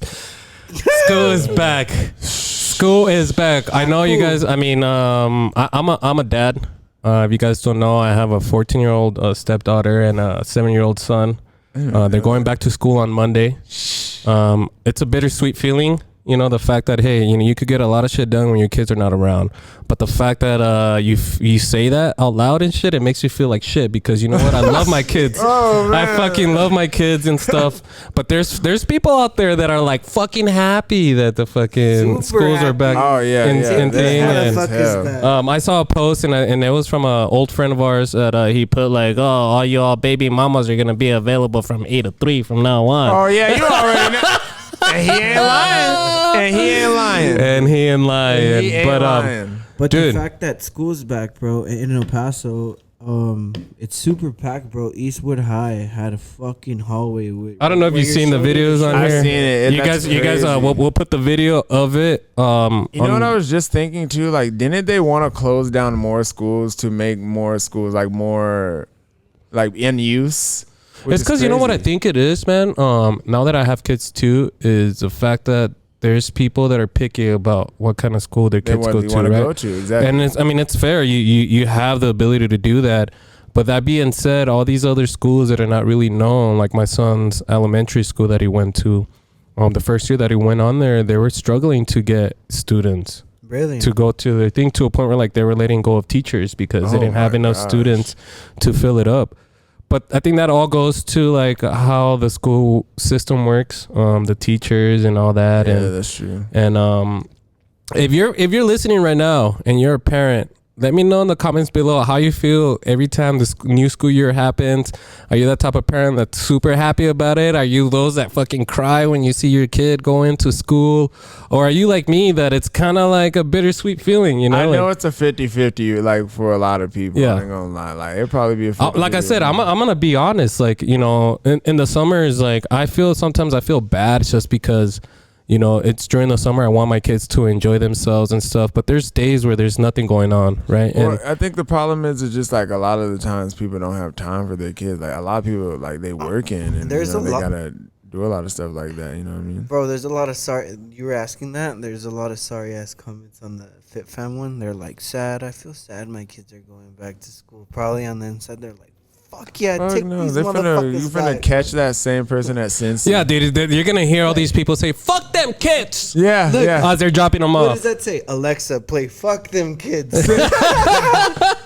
S2: School is back. School is back. I know you guys. I mean, I'm a dad. If you guys don't know, I have a 14-year-old stepdaughter and a 7-year-old son. They're going back to school on Monday. It's a bittersweet feeling. You know, the fact that, hey, you know, you could get a lot of shit done when your kids are not around. But the fact that you say that out loud and shit, it makes you feel like shit, because you know what? I love my kids. I fucking love my kids and stuff. But there's people out there that are like fucking happy that the fucking schools are back.
S3: Oh, yeah.
S2: And I saw a post and it was from an old friend of ours that he put like, oh, all y'all baby mamas are going to be available from 8 to 3 from now on.
S3: Oh, yeah. You already know. And he ain't lying.
S4: But
S2: dude,
S4: the fact that school's back, bro, in El Paso, it's super packed, bro. Eastwood High had a fucking hallway with.
S2: I don't know if you've seen the videos on here.
S3: I've seen it.
S2: You guys, we'll put the video of it. You know
S3: what I was just thinking too? Like, didn't they want to close down more schools to make more schools like more, like, in use?
S2: It's because you know what I think it is, man. Now that I have kids too, is the fact that there's people that are picky about what kind of school their kids go to, right?
S3: Exactly.
S2: And it's fair. You have the ability to do that. But that being said, all these other schools that are not really known, like my son's elementary school that he went to, the first year that he went on there, they were struggling to get students
S4: Really?
S2: to go to the thing, to a point where like they were letting go of teachers because they didn't have enough students to fill it up. But I think that all goes to like how the school system works, the teachers and all that.
S3: Yeah,
S2: and
S3: that's true.
S2: And if you're listening right now and you're a parent, let me know in the comments below how you feel every time the new school year happens. Are you that type of parent that's super happy about it? Are you those that fucking cry when you see your kid going to school? Or are you like me that it's kind of like a bittersweet feeling, you know?
S3: I know it's a 50-50, like, for a lot of people.
S2: Yeah.
S3: I ain't gonna lie. Like, it'd probably be a 50-50.
S2: Like I said, I'm going to be honest. Like, you know, in the summers, like, sometimes I feel bad just because, you know, it's during the summer. I want my kids to enjoy themselves and stuff. But there's days where there's nothing going on, right?
S3: Well,
S2: And
S3: I think the problem is it's just like a lot of the times people don't have time for their kids. Like, a lot of people, like, they working and
S4: There's
S3: you know,
S4: a
S3: they
S4: lot-
S3: gotta do a lot of stuff like that. You know what I mean?
S4: Bro, there's a lot of sorry. You were asking that. There's a lot of sorry ass comments on the Fit Fam one. They're like, sad. I feel sad. My kids are going back to school. Probably on the inside, they're like, fuck yeah,
S3: Fuck
S4: take
S3: no,
S4: these
S3: you
S4: motherfuckers
S3: finna
S4: back.
S3: catch that same person at Suncity.
S2: yeah, dude, you're going to hear all these people say, fuck them kids.
S3: Yeah,
S4: Look,
S3: yeah.
S2: As they're dropping them
S4: What
S2: off.
S4: does that say? Alexa, play "Fuck Them Kids."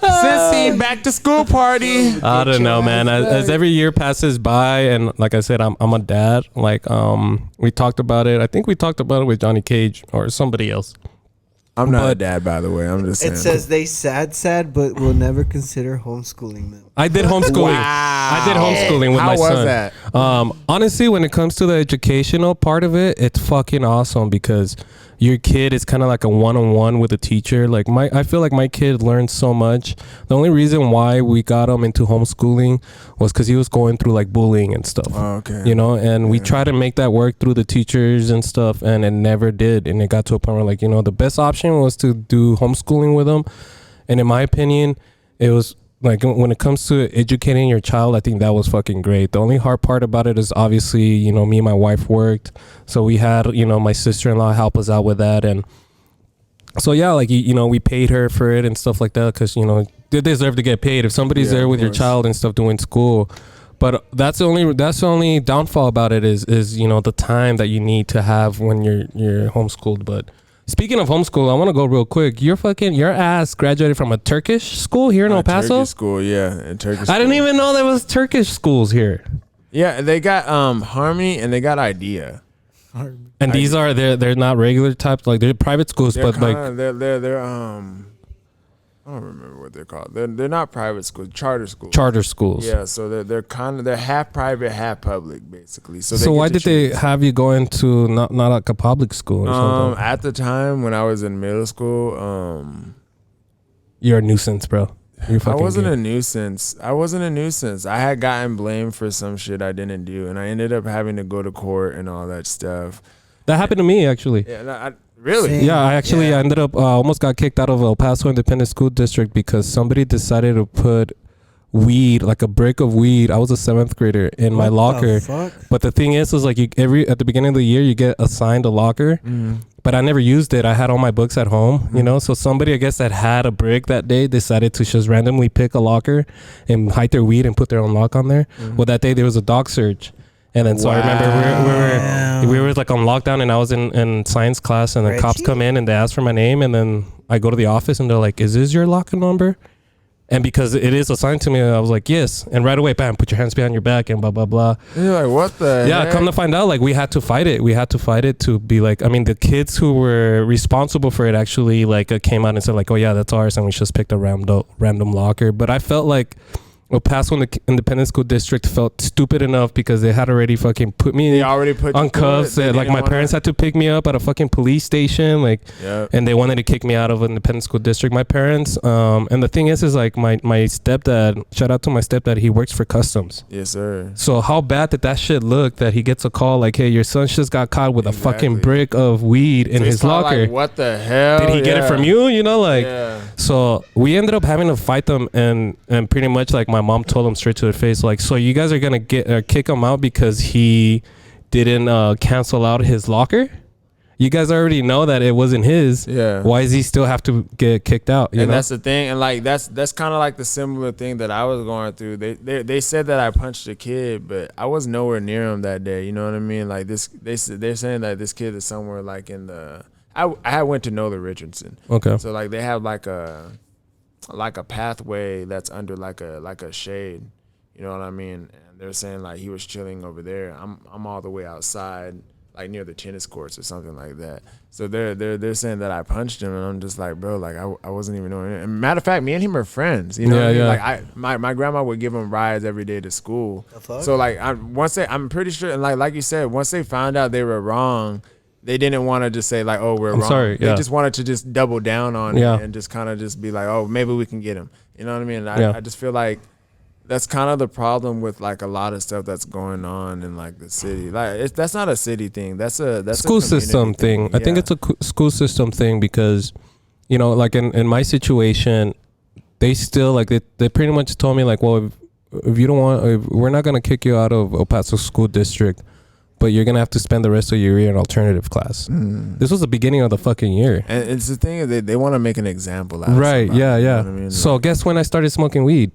S3: Suncity back to school party.
S2: I don't know, man. As every year passes by, and like I said, I'm a dad. Like, we talked about it. I think we talked about it with Johnny Cage or somebody else.
S3: I'm not a
S2: But-
S3: dad, by the way. I'm just saying.
S4: It says they sad, but will never consider homeschooling them.
S2: I did homeschooling.
S3: Wow.
S2: I did homeschooling with
S3: How
S2: my
S3: was
S2: son.
S3: that?
S2: Honestly, when it comes to the educational part of it, it's fucking awesome because your kid is kind of like a one-on-one with a teacher. Like I feel like my kid learned so much. The only reason why we got him into homeschooling was because he was going through like bullying and stuff.
S3: Oh, okay.
S2: You know, and we tried to make that work through the teachers and stuff, and it never did. And it got to a point where, like, you know, the best option was to do homeschooling with him. And in my opinion, it was like, when it comes to educating your child, I think that was fucking great. The only hard part about it is obviously, you know, me and my wife worked, so we had, you know, my sister-in-law help us out with that. And so yeah, like, you know, we paid her for it and stuff like that because, you know, they deserve to get paid if somebody's there with your child and stuff doing school. But that's the only downfall about it is you know, the time that you need to have when you're homeschooled. But speaking of homeschool, I want to go real quick. Your ass graduated from a Turkish school here in El Paso?
S3: Turkish school, yeah. In Turkish
S2: I didn't
S3: school.
S2: even know there was Turkish schools here.
S3: Yeah, they got Harmony and they got Idea.
S2: And these are they're not regular types, like they're private schools,
S3: They're
S2: but like
S3: they're I don't remember what they're called. They're not private schools, charter schools.
S2: charter schools.
S3: Yeah, so they're half private, half public, basically. So
S2: So why
S3: get to
S2: did they
S3: choose.
S2: have you go into not like a public school or something?
S3: At the time when I was in middle school,
S2: You're a nuisance, bro. You're
S3: I
S2: fucking
S3: wasn't
S2: gay.
S3: a nuisance. I had gotten blamed for some shit I didn't do, and I ended up having to go to court and all that stuff.
S2: That happened to me actually.
S3: Yeah, really.
S4: Same.
S2: Yeah, I
S4: Yeah.
S2: ended up almost got kicked out of El Paso Independent School District because somebody decided to put weed, like a brick of weed. I was a 7th grader in my locker.
S4: Fuck?
S2: But the thing is like at the beginning of the year you get assigned a locker. But I never used it. I had all my books at home, you know. So somebody, I guess, that had a brick that day decided to just randomly pick a locker and hide their weed and put their own lock on there. Well, that day there was a dog search, and then so I remember we were like on lockdown, and I was in science class, and the cops
S4: Reggie?
S2: come in and they ask for my name, and then I go to the office and they're like, "Is this your locker number?" And because it is assigned to me, I was like, yes. And right away, bam, put your hands behind your back and blah, blah, blah.
S3: And you're like, what the
S2: Yeah,
S3: heck?
S2: come to find out, like, we had to fight it. We had to fight it to be like, I mean, the kids who were responsible for it actually, like, came out and said, like, oh, yeah, that's ours. And we just picked a random locker. But I felt like El Paso Independent School District felt stupid enough because they had already fucking put me
S3: They already put you
S2: on
S3: through
S2: cuffs.
S3: it. They
S2: Like,
S3: didn't
S2: my
S3: wanna-
S2: parents had to pick me up at a fucking police station. Like,
S3: Yep.
S2: and they wanted to kick me out of an independent school district. My parents, and the thing is like my stepdad, shout out to my stepdad, he works for customs.
S3: Yes, sir.
S2: So how bad did that shit look that he gets a call like, hey, your son just got caught with a fucking
S3: Exactly.
S2: brick of weed in
S3: So he's
S2: his
S3: probably
S2: locker.
S3: Like, what the hell?
S2: Did he get it from you? You know, like,
S3: Yeah.
S2: so we ended up having to fight them, and pretty much like my mom told him straight to their face, like, so you guys are gonna kick him out because he didn't cancel out his locker? You guys already know that it wasn't his.
S3: Yeah.
S2: Why does he still have to get kicked out? You
S3: And
S2: know?
S3: that's the thing, and like that's kind of like the similar thing that I was going through. They said that I punched a kid, but I was nowhere near him that day. You know what I mean? Like they're saying that this kid is somewhere like in the. I went to Nola Richardson.
S2: Okay.
S3: So like they have like a pathway that's under like a shade. You know what I mean? And they're saying like he was chilling over there. I'm all the way outside, like near the tennis courts or something like that. So they're saying that I punched him, and I'm just like, bro, like I wasn't even knowing it. And matter of fact, me and him are friends. You know what I mean? Like my grandma would give him rides every day to school. So like I'm pretty sure, and like you said, once they found out they were wrong, they didn't want to just say like, oh, we're wrong.
S2: Sorry,
S3: They just wanted to just double down on
S2: Yeah.
S3: it and just kind of just be like, oh, maybe we can get him. You know what I mean?
S2: Yeah.
S3: I just feel like that's kind of the problem with like a lot of stuff that's going on in like the city. Like that's not a city thing. That's a
S2: school
S3: a
S2: system thing.
S3: Yeah.
S2: I think it's a school system thing because, you know, like in my situation, they still like they pretty much told me like, well, if you don't want, we're not gonna kick you out of El Paso School District, but you're gonna have to spend the rest of your year in alternative class. This was the beginning of the fucking year.
S3: And it's the thing, they want to make an example out of
S2: Right?
S3: somebody,
S2: Yeah,
S3: you know
S2: yeah.
S3: what I mean?
S2: So guess when I started smoking weed?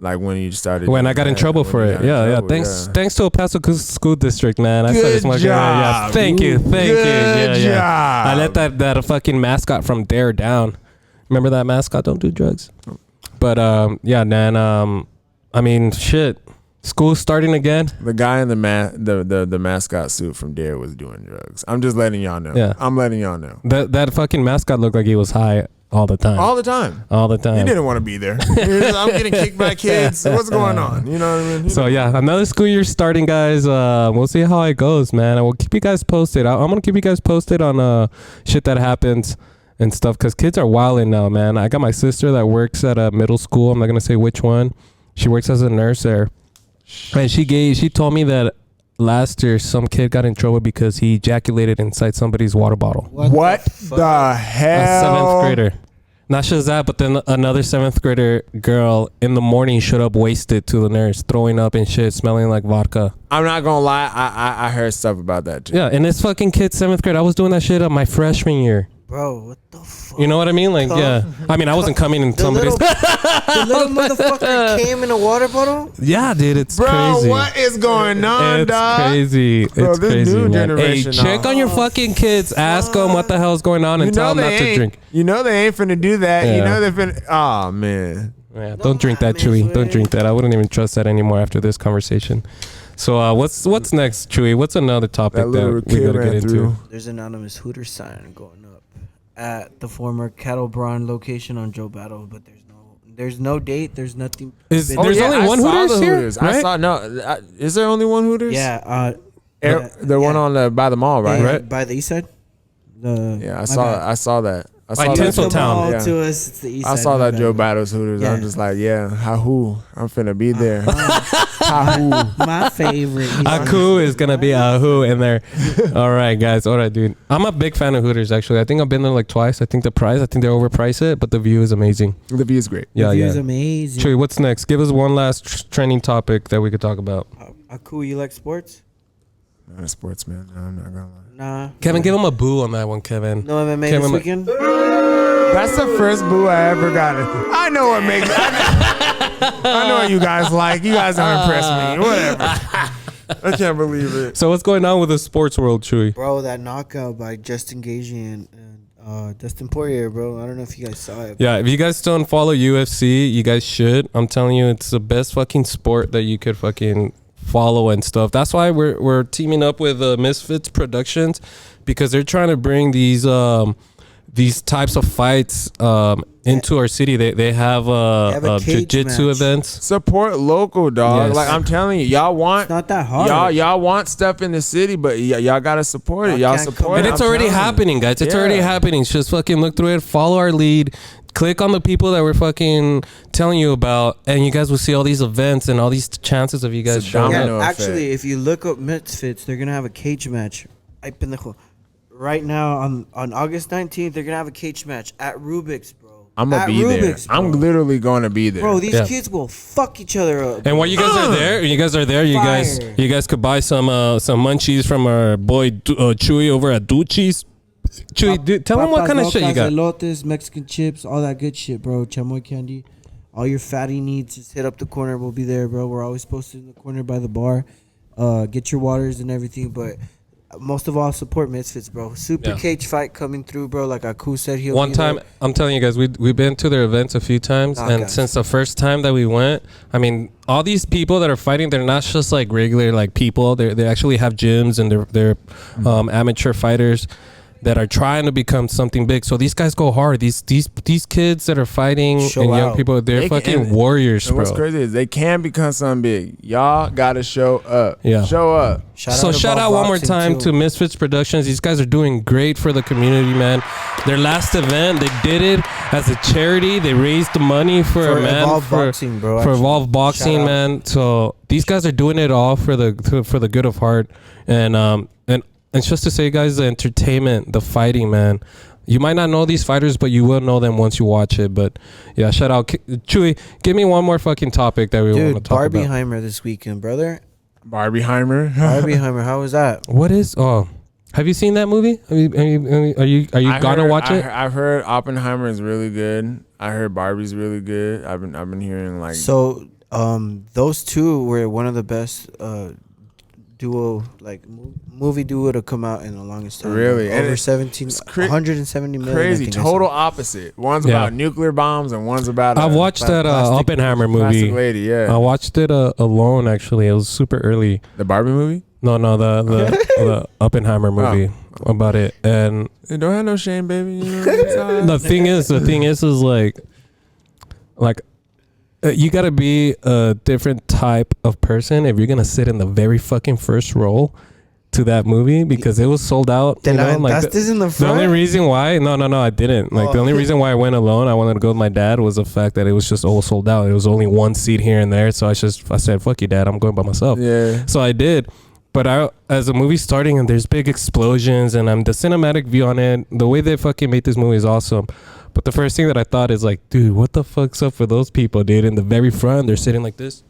S3: like when you started,
S2: When I
S3: doing
S2: got in
S3: that,
S2: trouble
S3: when
S2: for
S3: you
S2: it.
S3: got in
S2: Yeah.
S3: trouble,
S2: Thanks to El Paso School District, man. I started
S3: Good
S2: smoking.
S3: job.
S2: Yeah. Thank you.
S3: Good
S2: Yeah.
S3: job.
S2: I let that fucking mascot from Dare down. Remember that mascot? Don't do drugs. But yeah, man. I mean, shit. School's starting again.
S3: The guy in the mascot suit from Dare was doing drugs. I'm just letting y'all know.
S2: Yeah.
S3: I'm letting y'all know.
S2: That fucking mascot looked like he was high all the time.
S3: All the time.
S2: All the time.
S3: He didn't want to be there. I'm getting kicked by kids. What's going on? You know what I mean?
S2: So yeah, another school year starting, guys. We'll see how it goes, man. I will keep you guys posted. I'm gonna keep you guys posted on shit that happens and stuff, because kids are wilding now, man. I got my sister that works at a middle school. I'm not gonna say which one. She works as a nurse there, and she told me that last year some kid got in trouble because he ejaculated inside somebody's water bottle.
S3: What the hell?
S2: A seventh grader. Not just that, but then another seventh grader girl in the morning showed up wasted to the nurse, throwing up and shit, smelling like vodka.
S3: I'm not gonna lie, I heard stuff about that too.
S2: Yeah, and this fucking kid, seventh grade, I was doing that shit up my freshman year.
S4: Bro, what the fuck?
S2: You know what I mean? Like, yeah. I mean, I wasn't coming in somebody's.
S4: The little motherfucker came in a water bottle?
S2: Yeah, dude, it's
S3: Bro,
S2: crazy.
S3: what is going on,
S2: It's
S3: dog?
S2: crazy.
S3: Bro,
S2: It's
S3: this
S2: crazy,
S3: new
S2: man. Hey,
S3: generation,
S2: check on your fucking kids. Ask them what the hell's going on and tell them not to drink.
S3: You know they ain't finna do that. You
S2: Yeah.
S3: know they finna. Oh man.
S2: Yeah, don't drink that, Chewy. Don't drink that. I wouldn't even trust that anymore after this conversation. So what's next, Chewy? What's another topic
S3: That little
S2: that we
S3: kid
S2: gotta
S3: ran
S2: get into?
S3: through.
S4: There's an anonymous Hooter sign going up at the former Cattle Brawn location on Joe Battle, but there's no date. There's nothing.
S2: There's only one Hooters here, right?
S3: I saw is there only one Hooters?
S4: Yeah.
S3: The one on by the mall, right?
S2: Right.
S4: By the east side.
S3: Yeah, I saw that. I
S2: By
S3: saw that.
S2: Tinseltown.
S3: Yeah.
S4: To us, it's the east
S3: I
S4: side.
S3: saw
S4: my
S3: that Joe
S4: bad.
S3: Battles Hooters.
S4: Yeah.
S3: I'm just like, yeah, Hahu. I'm finna be there. Hahu.
S4: My favorite.
S2: Aku is gonna be Ahu in there. All right, guys. All right, dude. I'm a big fan of Hooters. Actually, I think I've been there like twice. I think they overprice it, but the view is amazing.
S3: The view is great.
S2: Yeah,
S4: The view
S2: yeah.
S4: is amazing.
S2: Chewy, what's next? Give us one last trending topic that we could talk about.
S4: Aku, you like sports?
S3: Not a sportsman. No, I'm not gonna lie.
S4: Nah.
S2: Kevin, give him a boo on that one, Kevin.
S4: No MMA
S2: Kevin,
S4: this weekend?
S3: That's the first boo I ever got. I know what makes. I know what you guys like. You guys don't impress me. Whatever. I can't believe it.
S2: So what's going on with the sports world, Chewy?
S4: Bro, that knockout by Justin Gaethje and Dustin Poirier, bro. I don't know if you guys saw it.
S2: Yeah, if you guys don't follow UFC, you guys should. I'm telling you, it's the best fucking sport that you could fucking follow and stuff. That's why we're teaming up with Misfits Productions, because they're trying to bring these types of fights into our city. They have
S4: a cage
S2: jiu-jitsu
S4: match.
S2: events.
S3: Support local, dog.
S2: Yes.
S3: Like I'm telling you, y'all want
S4: It's not that hard.
S3: y'all want stuff in the city, but y'all gotta support it.
S4: Y'all
S3: Y'all
S4: can't
S3: support
S4: come
S3: it.
S2: And
S4: in.
S2: it's
S3: I'm
S2: already
S3: telling you.
S2: happening, guys. It's already
S3: Yeah.
S2: happening. Just fucking look through it, follow our lead, click on the people that we're fucking telling you about, and you guys will see all these events and all these chances of you guys
S3: It's a
S2: showing
S3: domino
S2: up.
S3: effect.
S4: Actually, if you look up Misfits, they're gonna have a cage match. Ay, pendejo. Right now on August 19th, they're gonna have a cage match at Rubik's, bro.
S3: I'm gonna
S4: At
S3: be there.
S4: Rubik's, bro.
S3: I'm literally gonna be there.
S4: Bro, these
S2: Yeah.
S4: kids will fuck each other up.
S2: And while you guys are there, you
S4: Fire.
S2: guys could buy some munchies from our boy Chewy over at Ducci's. Chewy, dude, tell them what kind of shit you got.
S4: Elotes, Mexican chips, all that good shit, bro. Chamoy candy. All your fatty needs, just hit up the corner. We'll be there, bro. We're always posted in the corner by the bar. Get your waters and everything, but most of all, support Misfits, bro. Super Cage fight coming through, bro. Like Aku said, he'll
S2: One
S4: be
S2: time,
S4: there.
S2: I'm telling you guys, we've been to their events a few times, and since the first time that we went, I mean, all these people that are fighting, they're not just like regular like people. They actually have gyms, and they're amateur fighters that are trying to become something big. So these guys go hard. These kids that are fighting and young people, they're fucking warriors, bro.
S3: What's crazy is they can become something big. Y'all gotta show up.
S2: Yeah.
S3: Show up.
S2: Shout out one more time to Misfits Productions. These guys are doing great for the community, man. Their last event, they did it as a charity. They raised the money for
S4: Boxing, bro.
S2: For Evolve Boxing, man. So these guys are doing it all for the good of heart. And just to say, guys, the entertainment, the fighting, man. You might not know these fighters, but you will know them once you watch it. But yeah, shout out. Chewy, give me one more fucking topic that we want to talk about.
S4: Barbieheimer this weekend, brother.
S3: Barbieheimer.
S4: Barbieheimer, how was that?
S2: What is? Oh, have you seen that movie? Are you gonna watch it?
S3: I've heard Oppenheimer is really good. I heard Barbie's really good. I've been hearing like.
S4: So, those two were one of the best duo, like movie duo to come out in the longest time.
S3: Really?
S4: Over 170 million.
S3: Crazy. Total opposite. One's about nuclear bombs and one's about.
S2: I watched that Oppenheimer movie.
S3: Lady, yeah.
S2: I watched it alone. Actually, it was super early.
S3: The Barbie movie?
S2: No, the Oppenheimer movie about it. And
S3: you don't have no shame, baby. You know
S2: the thing is like. You gotta be a different type of person if you're gonna sit in the very fucking first row to that movie, because it was sold out.
S4: Then
S2: you know, like
S4: this in the front.
S2: The only reason why, no, I didn't. Like the only reason why I went alone, I wanted to go with my dad, was the fact that it was just all sold out. It was only one seat here and there, so I said, "Fuck you, Dad, I'm going by myself."
S3: Yeah.
S2: So I did. But as the movie's starting and there's big explosions and the cinematic view on it, the way they fucking made this movie is awesome. But the first thing that I thought is like, dude, what the fuck's up with those people, dude? In the very front, they're sitting like this.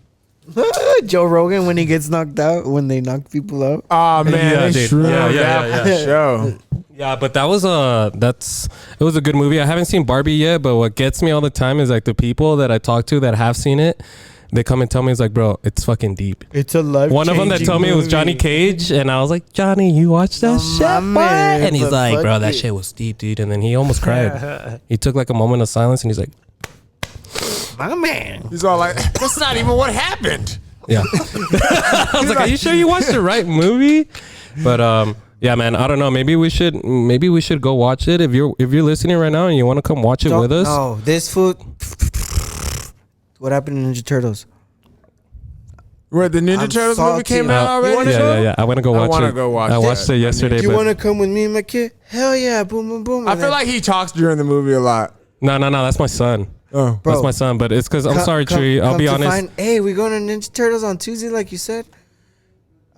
S4: Joe Rogan when he gets knocked out, when they knock people out.
S3: Oh man,
S2: dude.
S3: Show.
S2: Yeah, but it was a good movie. I haven't seen Barbie yet, but what gets me all the time is like the people that I talk to that have seen it. They come and tell me, it's like, bro, it's fucking deep.
S4: It's a life.
S2: One of them that told me it was Johnny Cage, and I was like, Johnny, you watched that shit, boy? And he's like, bro, that shit was deep, dude. And then he almost cried. He took like a moment of silence, and he's like,
S4: my man.
S3: He's all like, that's not even what happened.
S2: Yeah. I was like, are you sure you watched the right movie? But yeah, man, I don't know. Maybe we should go watch it. If you're listening right now and you want to come watch it with us.
S4: No, this food. What happened to Ninja Turtles?
S3: Where the Ninja Turtles movie came out already?
S2: Yeah. I want to go watch it. I watched it yesterday.
S4: You want to come with me and my kid? Hell yeah! Boom, boom, boom.
S3: I feel like he talks during the movie a lot.
S2: No. That's my son.
S3: Oh,
S2: bro, that's my son. But it's because I'm sorry, Tree. I'll be honest.
S4: Hey, we going to Ninja Turtles on Tuesday, like you said.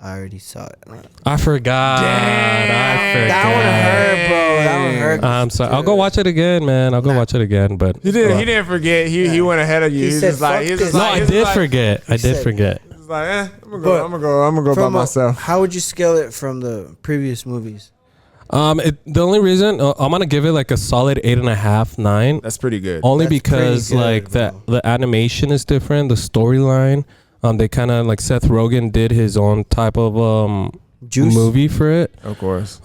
S4: I already saw it.
S2: I forgot.
S4: That one hurt, bro. That one hurt.
S2: I'm sorry. I'll go watch it again, man. I'll go watch it again. But
S3: he didn't forget. He went ahead of you.
S2: I did forget. I did forget.
S3: He's like, I'm gonna go by myself.
S4: How would you scale it from the previous movies?
S2: The only reason I'm gonna give it like a solid 8.5, 9.
S3: That's pretty good.
S2: Only because like the animation is different, the storyline. They kind of like Seth Rogen did his own type of movie for it.
S3: Of course.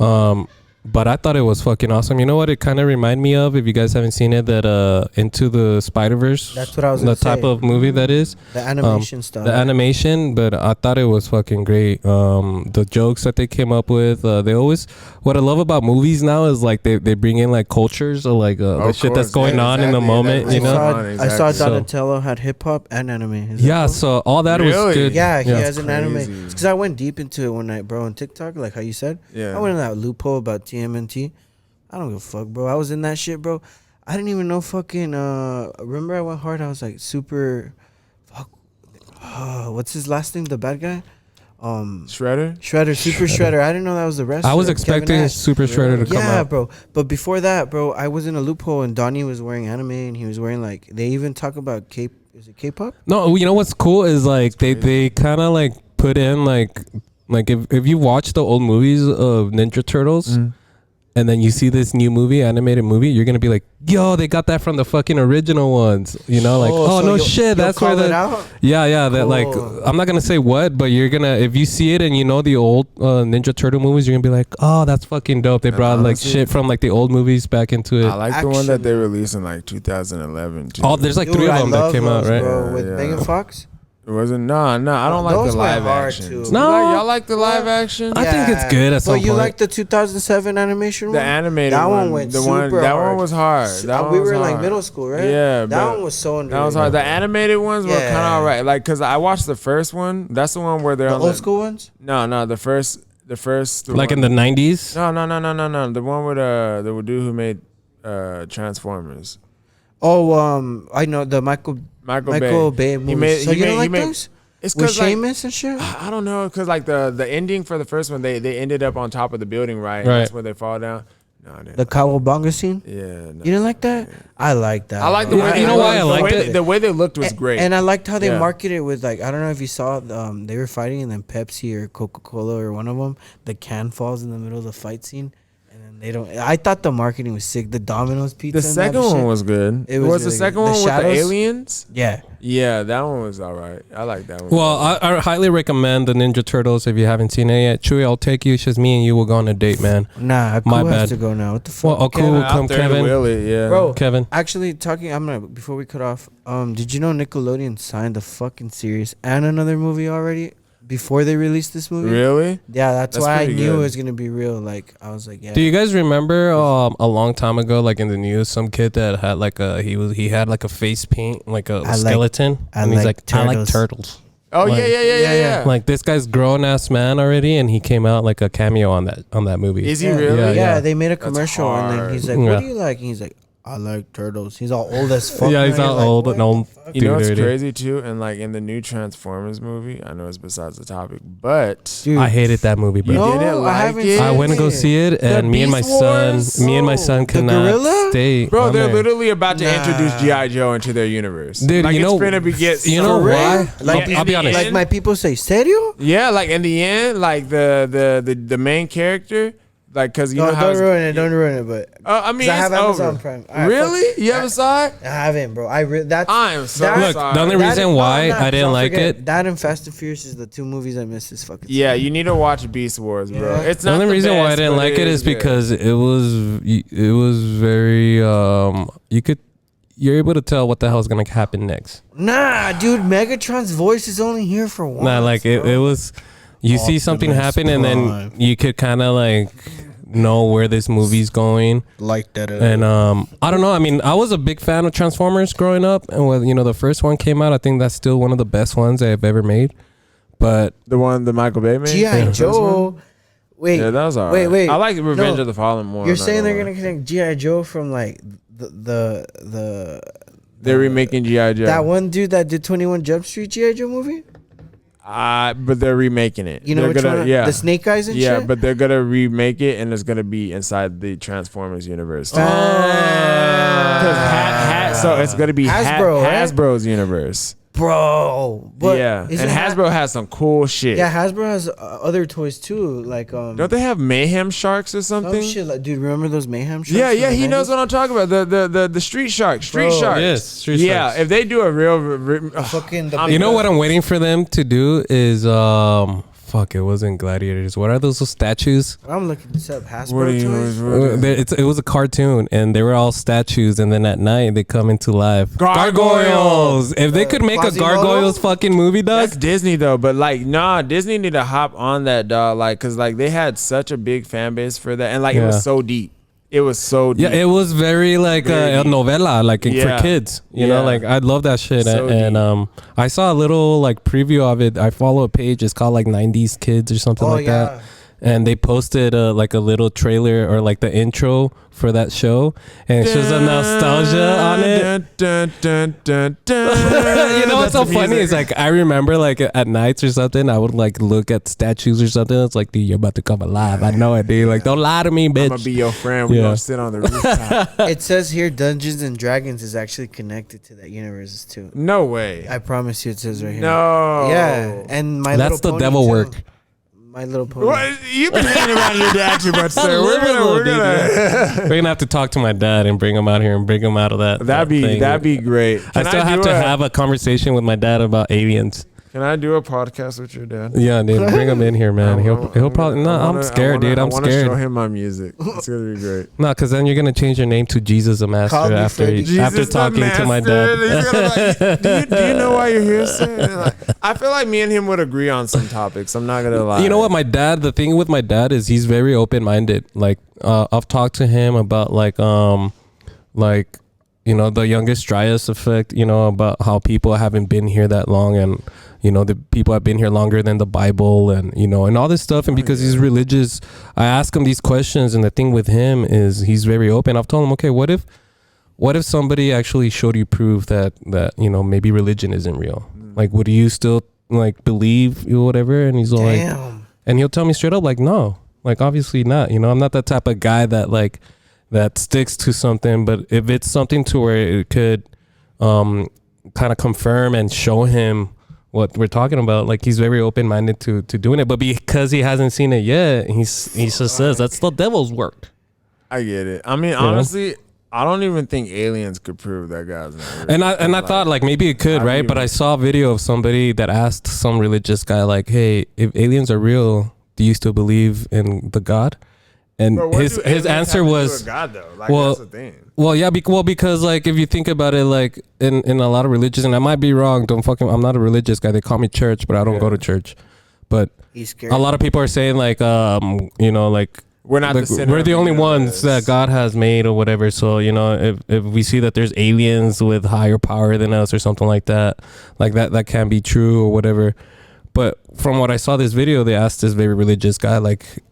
S2: But I thought it was fucking awesome. You know what it kind of reminded me of, if you guys haven't seen it, that Into the Spider-Verse.
S4: That's what I was gonna say.
S2: The type of movie that is.
S4: The animation stuff.
S2: The animation, but I thought it was fucking great. The jokes that they came up with, they always, what I love about movies now is like they bring in like cultures or like the shit that's going on in the moment, you know?
S4: I saw Donatello had hip hop and anime.
S2: So all that was good.
S4: Yeah, he has an anime. Because I went deep into it one night, bro, on TikTok, like how you said.
S3: Yeah.
S4: I went in that loophole about TMNT. I don't give a fuck, bro. I was in that shit, bro. I didn't even know fucking. Remember, I went hard. I was like super. Fuck. What's his last name? The bad guy.
S3: Shredder,
S4: Super Shredder. I didn't know that was the wrestler.
S2: I was expecting Super Shredder to come out.
S4: Yeah, bro. But before that, bro, I was in a loophole and Donnie was wearing anime and he was wearing like. They even talk about K. Is it K-pop?
S2: No, you know what's cool is like they kind of like put in like if you watch the old movies of Ninja Turtles. and then you see this new movie, animated movie, you're gonna be like, yo, they got that from the fucking original ones. You know, like, oh,
S4: so
S2: no
S4: you'll
S2: shit, that's where
S4: call it out?
S2: yeah, that like,
S4: Cool.
S2: I'm not gonna say what, but you're gonna, if you see it and you know the old Ninja Turtle movies, you're gonna be like, oh, that's fucking dope. They brought like
S3: honestly,
S2: shit from like the old movies back into it.
S3: I like the one that they released in like 2011 too.
S2: Oh, there's like
S4: Dude,
S2: 3 of
S4: I
S2: them that
S4: love
S2: came out,
S4: those,
S2: right?
S4: bro, with
S3: Yeah.
S4: Megan Fox.
S3: It wasn't. No, I don't like
S4: Those
S3: the
S4: went
S3: live
S4: hard,
S3: action.
S4: too.
S2: No.
S3: Y'all like the live action?
S2: I think it's good at some
S4: But you
S2: point.
S4: like the 2007 animation
S3: The
S4: one?
S3: animated
S4: that
S3: one.
S4: one went
S3: the
S4: super
S3: one, that
S4: hard.
S3: one was hard. That one
S4: we
S3: was
S4: were in like
S3: hard.
S4: middle school, right?
S3: Yeah,
S4: that
S3: but
S4: one was so underrated.
S3: That was hard. The animated ones were kind of
S4: Yeah.
S3: alright. Like, cause I watched the first one. That's the one where they're
S4: The
S3: on
S4: old school ones?
S3: No, the first. The
S2: Like in
S3: one,
S2: the 90s?
S3: No. The one with the dude who made Transformers.
S4: Oh, I know the Michael Bay movies. So you don't like those?
S3: It's
S4: With
S3: because like,
S4: Sheamus and shit?
S3: I don't know, cause like the ending for the first one, they ended up on top of the building, right? And
S2: Right.
S3: that's where they fall down. No, I didn't.
S4: The Cowabunga scene?
S3: Yeah. No.
S4: You didn't like that? I like that.
S3: I like the
S4: bro.
S3: way
S2: You know why I liked it?
S3: The way they looked was great.
S4: And I liked how they
S3: Yeah.
S4: marketed it with like, I don't know if you saw, they were fighting and then Pepsi or Coca-Cola or one of them, the can falls in the middle of the fight scene. And then they don't, I thought the marketing was sick. The Domino's pizza.
S3: the
S4: and that
S3: second one
S4: shit.
S3: was good.
S4: It
S3: was
S4: was
S3: the
S4: really
S3: second
S4: good.
S3: one
S4: The
S3: with the
S4: Shadows?
S3: aliens?
S4: Yeah.
S3: Yeah, that one was all right. I like that one.
S2: Well, I highly recommend the Ninja Turtles if you haven't seen it yet. Chewy, I'll take you. It's just me and you will go on a date, man.
S4: Nah,
S2: My
S4: Aku has
S2: bad.
S4: to go now. What the fuck?
S2: Well, Aku
S4: Kevin?
S2: will come,
S3: Out there to
S2: Kevin.
S3: will it, yeah.
S4: Bro,
S2: Kevin.
S4: actually, before we cut off, did you know Nickelodeon signed a fucking series and another movie already before they released this movie?
S3: Really?
S4: Yeah, that's why I
S3: pretty
S4: knew
S3: good.
S4: it was gonna be real. Like, I was like, yeah.
S2: Do you guys remember a long time ago, like in the news, some kid that had like he had like a face paint, like a skeleton, and he's like, I like turtles.
S3: Oh,
S2: Like-
S3: yeah.
S2: Like this guy's grown ass man already, and he came out like a cameo on that movie.
S3: Is he
S4: Yeah,
S3: really?
S2: Yeah,
S4: Yeah, they made a commercial and then
S3: hard.
S4: he's like,
S2: Yeah.
S4: "What do you like?" And he's like, "I like turtles." He's all old as fuck.
S2: Yeah,
S4: now.
S2: he's
S4: You're
S2: all
S4: like,
S2: old
S4: what
S2: and
S4: the
S2: old.
S4: fuck?
S3: You know what's
S2: Dude,
S3: crazy too? And like in the new Transformers movie, I know it's besides the topic, but
S4: Dude,
S2: I hated that movie, bro.
S3: You
S4: no,
S3: didn't
S4: I
S3: like
S4: haven't
S3: it?
S4: seen
S2: I went to go see it, and me and my
S3: Beast Wars?
S2: son
S4: The
S2: could not
S4: gorilla?
S2: stay.
S3: bro,
S2: on
S3: they're
S2: there.
S3: literally about to
S4: Nah.
S3: introduce G.I. Joe into their universe.
S2: Dude,
S3: like
S2: you
S3: it's
S2: know-
S3: gonna be get
S2: you know
S3: so
S2: why?
S3: real.
S4: Like,
S2: I'll be honest.
S4: Like my people say, "Serio?"
S3: Yeah, like in the end, like the main character, like because you know how
S4: don't
S3: it's-
S4: ruin it. Don't ruin it. But
S3: I mean,
S4: 'cause I have
S3: it's
S4: Amazon
S3: over.
S4: Prime. All right,
S3: Really? You ever saw it?
S4: I haven't, bro. That's.
S3: I'm so
S4: that-
S3: sorry.
S2: The only
S4: that-
S2: reason
S4: oh,
S2: why
S4: nah,
S2: I didn't
S4: don't
S2: like
S4: forget,
S2: it.
S4: That and Fast and Furious is the two movies I miss this fucking.
S3: Yeah, you need to watch Beast Wars, bro.
S4: Yeah.
S3: It's
S2: The
S3: not
S2: only reason why I
S3: best,
S2: didn't
S3: but
S2: like it is
S3: good.
S2: because it was very you're able to tell what the hell's gonna happen next.
S4: Nah, dude, Megatron's voice is only here for one.
S2: Nah, like it was. You see something
S4: Optimus
S2: happen, and then
S4: Prime.
S2: you could kind of like know where this movie's going.
S4: like that.
S2: And I don't know. I mean, I was a big fan of Transformers growing up, and when the first one came out, I think that's still one of the best ones I've ever made. But
S3: the Michael Bay made.
S4: G.I.
S3: Yeah.
S4: Joe. Wait,
S3: Yeah, that was alright.
S4: wait.
S3: I like Revenge
S4: No,
S3: of the Fallen more.
S4: You're
S3: I'm not
S4: saying they're
S3: lie.
S4: gonna connect G.I. Joe from like the
S3: They're remaking G.I. Joe.
S4: that one dude that did 21 Jump Street G.I. Joe movie?
S3: But they're remaking it.
S4: You know
S3: they're
S4: which
S3: gonna,
S4: one?
S3: Yeah.
S4: The Snake Eyes and
S3: Yeah,
S4: shit?
S3: but they're gonna remake it, and it's gonna be inside the Transformers universe.
S4: Ah.
S3: So it's gonna be
S4: Hasbro, right?
S3: Hasbro's universe.
S4: Bro. But
S3: Yeah, and
S4: isn't
S3: Hasbro has some cool shit.
S4: Yeah, Hasbro has other toys too. Like,
S3: Don't they have Mayhem Sharks or
S4: some
S3: something?
S4: shit like, dude, remember those Mayhem Sharks?
S3: Yeah,
S4: from
S3: yeah,
S4: the
S3: he knows
S4: 90s?
S3: what I'm talking about. The Street Sharks, Street
S4: Bro.
S3: Sharks.
S2: Yes, Street
S3: yeah,
S2: Sharks.
S3: if they do a real,
S4: Fucking the
S3: I'm-
S4: big
S2: you know
S4: one.
S2: what I'm waiting for them to do is fuck, it wasn't Gladiators. What are those statues?
S4: I'm looking this up.
S3: what do
S4: Hasbro
S3: you?
S4: toys?
S2: It was a cartoon, and they were all statues, and then at night they come into life.
S3: Gargoyles!
S2: If they could make a
S4: Quasimodo?
S2: Gargoyles fucking movie,
S3: That's
S2: dog.
S3: Disney though, but like, nah, Disney need to hop on that, dog. Like, cause like they had such a big fan base for that, and like it
S2: Yeah.
S3: was so deep. It was so deep.
S2: Yeah, it was very like
S3: Very
S2: a
S3: deep.
S2: novela, like
S3: Yeah.
S2: for kids. You
S3: Yeah.
S2: know, like I love that shit.
S3: So
S2: And I saw a little like preview of it. I follow a page. It's called like 90s Kids or something
S4: Oh,
S2: like that.
S4: yeah.
S2: And they posted like a little trailer or like the intro for that show, and it shows a nostalgia on it. You know what's so funny is like I remember like at nights or something, I would like look at statues or something. It's like, dude, you're about to come alive. I know it, dude. Like, don't lie to me,
S3: I'm gonna
S2: bitch.
S3: be your friend. We
S2: Yeah.
S3: gonna sit on the rooftop.
S4: It says here Dungeons and Dragons is actually connected to that universe too.
S3: No way.
S4: I promise you, it says right here.
S3: No.
S4: Yeah, and my
S2: That's
S4: Little
S2: the
S4: Pony,
S2: devil
S4: too.
S2: work.
S4: My Little Pony.
S3: Well, you've been hanging around your dad too much, sir.
S2: We're gonna have to talk to my dad and bring him out here and bring him out of that.
S3: That'd be great.
S2: I still have to have a conversation with my dad about aliens.
S3: Can I do a podcast with your dad?
S2: Yeah, dude, bring him in here, man. He'll probably. No, I'm scared, dude. I'm scared.
S3: Show him my music. It's gonna be great.
S2: No, because then you're gonna change your name to Jesus the Master after talking to my dad.
S3: Do you know why you're here, sir? I feel like me and him would agree on some topics. I'm not gonna lie.
S2: You know what, my dad. The thing with my dad is he's very open minded. Like, I've talked to him about the youngest Dryas effect. About how people haven't been here that long and. The people have been here longer than the Bible and all this stuff. And because he's religious, I ask him these questions. And the thing with him is he's very open. I've told him, okay, what if somebody actually showed you proof that maybe religion isn't real? Like, would you still believe whatever? And he's all and he'll tell me straight up, no, obviously not. I'm not that type of guy that sticks to something. But if it's something to where it could kind of confirm and show him what we're talking about, he's very open-minded to doing it, but because he hasn't seen it yet, he just says that's the devil's work.
S3: I get it. I mean, honestly, I don't even think aliens could prove that guy's not real.
S2: And I thought maybe it could, right? But I saw a video of somebody that asked some religious guy hey, if aliens are real, do you still believe in the God? And his answer was
S3: God, though.
S2: That's
S3: the thing.
S2: Well, yeah, because if you think about it, in a lot of religions, and I might be wrong, I'm not a religious guy. They call me church, but I don't go to church. But a lot of people are saying we're not we're the only ones that God has made or whatever. So if we see that there's aliens with higher power than us or something like that can be true or whatever. But from what I saw this video, they asked this very religious guy,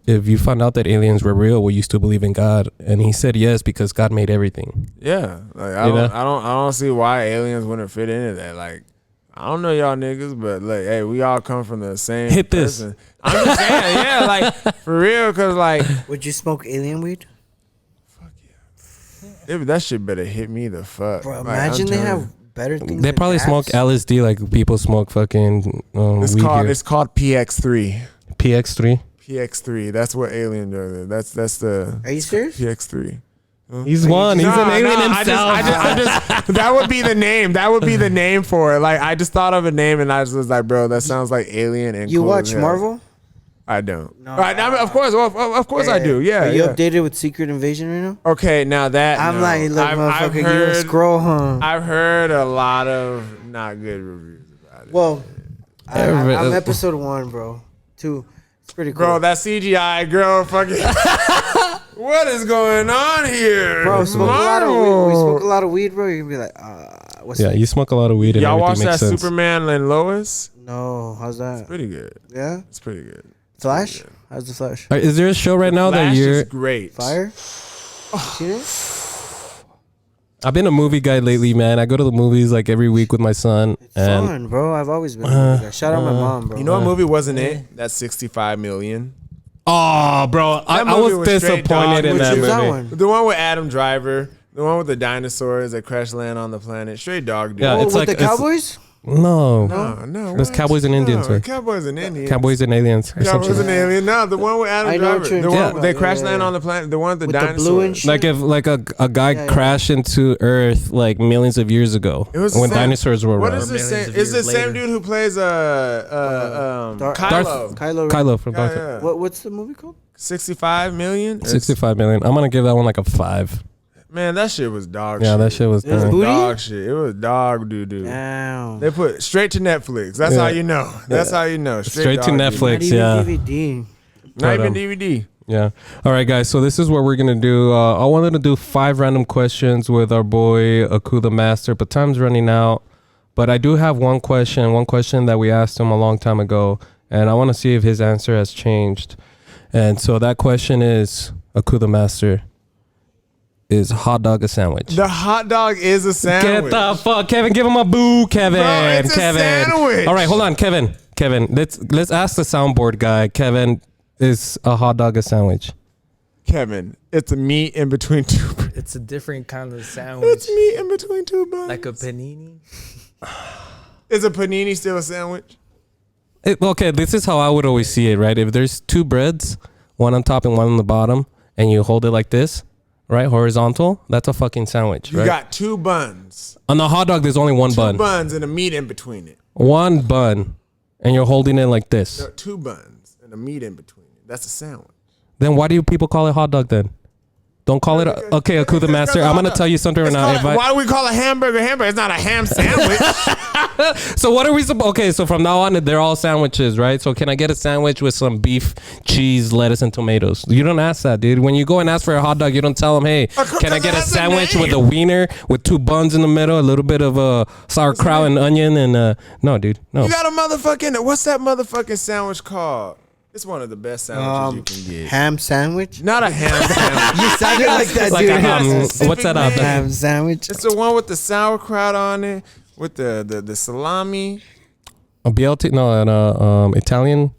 S2: if you found out that aliens were real, will you still believe in God? And he said yes, because God made everything.
S3: Yeah, I don't see why aliens wouldn't fit into that. I don't know y'all niggas, but hey, we all come from the same.
S2: Hit
S3: person.
S2: This.
S3: I'm just saying, yeah, for real, because
S4: Would you smoke alien weed?
S3: Fuck yeah. That shit better hit me the fuck.
S4: Bro, imagine they have. Better things.
S2: They probably smoke LSD like people smoke fucking
S3: it's
S2: weed here.
S3: It's called PX3.
S2: PX3?
S3: PX3. That's what alien does. That's the.
S4: Are you serious?
S3: PX3.
S2: He's one. He's an alien himself.
S3: I just that would be the name. That would be the name for it. I just thought of a name and I just was like, bro, that sounds like alien and
S4: you
S3: cool.
S4: watch Marvel?
S3: I don't.
S4: No.
S3: I mean, of course, I do. Yeah.
S4: Are you updated with Secret Invasion right now?
S3: Okay, now that
S4: I'm look,
S3: I've
S4: motherfucker,
S3: heard,
S4: you a scroll, huh?
S3: I've heard a lot of not good reviews about it.
S4: Well, I'm episode 1, bro. 2, it's pretty cool.
S3: Bro, that CGI girl, fucking. What is going on here,
S4: bro? We smoke a lot of weed, bro. You can be like, what's that?
S2: You smoke a lot of weed. And
S3: y'all watch that
S2: sense.
S3: Superman and Lois?
S4: No, how's that?
S3: It's pretty good.
S4: Yeah,
S3: it's pretty good.
S4: Flash? How's the Flash?
S2: Is there a show right now that you're
S3: great?
S4: Fire? Seen it?
S2: I've been a movie guy lately, man. I go to the movies every week with my son.
S4: It's fun, bro. I've always been a movie guy. Shout out my mom, bro.
S3: You know what movie wasn't it? That's 65 million.
S2: Oh, bro. I was disappointed in that movie.
S3: The one with Adam Driver. The one with the dinosaurs that crash land on the planet. Straight dog, dude.
S2: Yeah,
S4: it's with the Cowboys?
S2: No.
S3: There's
S2: Cowboys and Indians. Right?
S3: Cowboys and Indians.
S2: Cowboys and aliens.
S3: Cowboys and aliens. No, the one with Adam Driver. The one they crash land on the planet. The one with the dinosaurs.
S4: The blue and shit?
S2: If a guy crashed into Earth millions of years ago when dinosaurs were around.
S3: What is this? It's the same dude who plays
S4: Kylo
S2: from Darth Vader.
S4: What's the movie called?
S3: 65 million.
S2: 65 million. I'm gonna give that one a 5.
S3: Man, that shit was dog shit.
S2: Yeah, that shit was
S3: dog shit. It was dog doo-doo.
S4: Damn.
S3: They put straight to Netflix. That's how you know. That's how you know.
S2: Straight to Netflix,
S4: Not even DVD.
S3: Not even DVD.
S2: Yeah. All right, guys. So this is what we're going to do. I wanted to do 5 random questions with our boy, Aku the Master, but time's running out. But I do have one question that we asked him a long time ago, and I want to see if his answer has changed. And so that question is, Aku the Master, is hot dog a sandwich?
S3: The hot dog is a sandwich.
S2: Get the fuck, Kevin! Give him a boo, Kevin.
S3: Bro, it's
S2: Kevin.
S3: A sandwich.
S2: All right, hold on, Kevin. Let's ask the soundboard guy. Kevin, is a hot dog a sandwich?
S3: Kevin, it's a meat in between two.
S5: It's a different kind of sandwich.
S3: It's meat in between two buns.
S5: Like a panini.
S3: Is a panini still a sandwich?
S2: Okay, this is how I would always see it, right? If there's two breads, one on top and one on the bottom, and you hold it like this, right, horizontal, that's a fucking sandwich,
S3: You
S2: right?
S3: got 2 buns.
S2: On the hot dog, there's only one
S3: 2
S2: bun.
S3: buns and a meat in between it.
S2: One bun, and you're holding it like this.
S3: No, 2 buns and a meat in between it. That's a sandwich.
S2: Then why do people call it hot dog then? Don't call it. Okay, Aku the Master. I'm gonna tell you something right now.
S3: Why do we call a hamburger hamburger? It's not a ham sandwich.
S2: So what are we supposed? Okay, so from now on, they're all sandwiches, right? So can I get a sandwich with some beef, cheese, lettuce, and tomatoes? You don't ask that, dude. When you go and ask for a hot dog, you don't tell them, "Hey, can I get a sandwich with a wiener with 2 buns in the middle, a little bit of sauerkraut and onion?" And no, dude, no.
S3: You got a motherfucking. What's that motherfucking sandwich called? It's one of the best sandwiches you can get.
S4: Ham sandwich.
S3: Not a ham sandwich.
S4: You sounded like that,
S2: Like
S4: dude.
S2: what's that?
S4: Ham sandwich.
S3: It's the one with the sauerkraut on it, with the salami.
S2: A BLT? No, an Italian.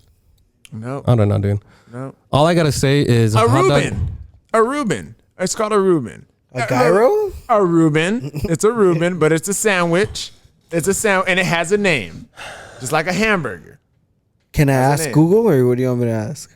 S3: No,
S2: I don't know, dude.
S3: no.
S2: All I gotta say is
S3: A
S2: hot dog.
S3: Reuben. A Reuben. It's called a Reuben.
S4: A gyro?
S3: A Reuben. It's a Reuben, but it's a sandwich. It's a sandwich, and it has a name, just like a hamburger.
S4: Can I
S3: What's the
S4: ask
S3: name?
S4: Google or what do you want me to ask?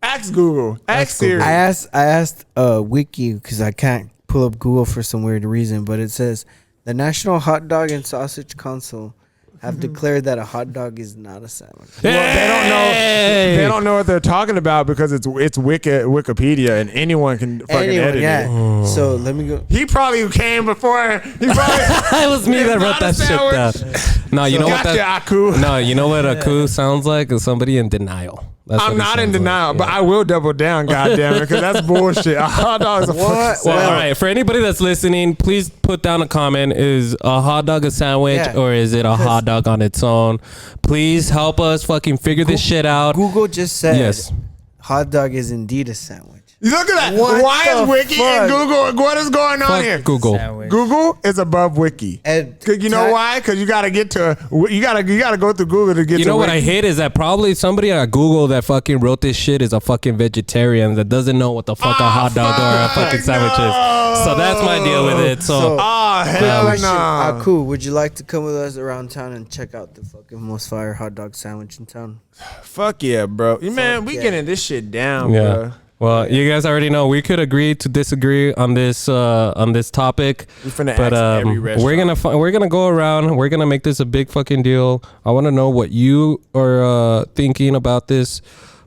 S3: Ask Google. Ask Siri.
S4: I asked Wiki because I can't pull up Google for some weird reason, but it says the National Hot Dog and Sausage Council have declared that a hot dog is not a sandwich.
S3: Well, they don't know. They don't know what they're talking about because it's Wikipedia and anyone can fucking edit it.
S4: So let me go.
S3: He probably came before. He probably.
S2: It was me that wrote
S3: Not a
S2: that shit
S3: sandwich.
S2: down. No, you know what
S3: Gotcha,
S2: that?
S3: Aku.
S2: No, you know what Aku sounds like? Is somebody in denial. That's what
S3: I'm
S2: it
S3: not in
S2: sounds like.
S3: denial, but
S2: Yeah.
S3: I will double down, goddamn it, because that's bullshit. A hot dog is a fucking
S2: Well,
S3: sandwich.
S2: all right. For anybody that's listening, please put down a comment. Is a hot dog a sandwich
S4: Yeah.
S2: or is it a hot dog on its own? Please help us fucking figure this shit out.
S4: Google just said
S2: Yes.
S4: hot dog is indeed a sandwich.
S3: Look at that.
S4: What
S3: Why is
S4: the
S3: Wiki and
S4: fuck?
S3: Google? What is going on
S2: Fuck
S3: here?
S2: Google.
S5: Sandwich.
S3: Google is above Wiki.
S4: And
S3: 'Cause you know why? Because you gotta get to you gotta go through Google to get.
S2: You
S3: to
S2: know what
S3: Wiki.
S2: I hate is that probably somebody at Google that fucking wrote this shit is a fucking vegetarian that doesn't know what the fuck a hot dog or a fucking sandwich is. So that's my deal with it. So
S3: Oh
S4: quick
S3: hell
S4: question,
S3: no!
S4: Aku, would you like to come with us around town and check out the fucking most fire hot dog sandwich in town?
S3: Fuck yeah, bro. Man, we
S4: yeah.
S3: getting this shit down,
S2: yeah.
S3: bro.
S2: Well, you guys already know we could agree to disagree on this topic,
S3: We finna
S2: but
S3: ask every restaurant.
S2: we're gonna go around. We're gonna make this a big fucking deal. I want to know what you are thinking about this.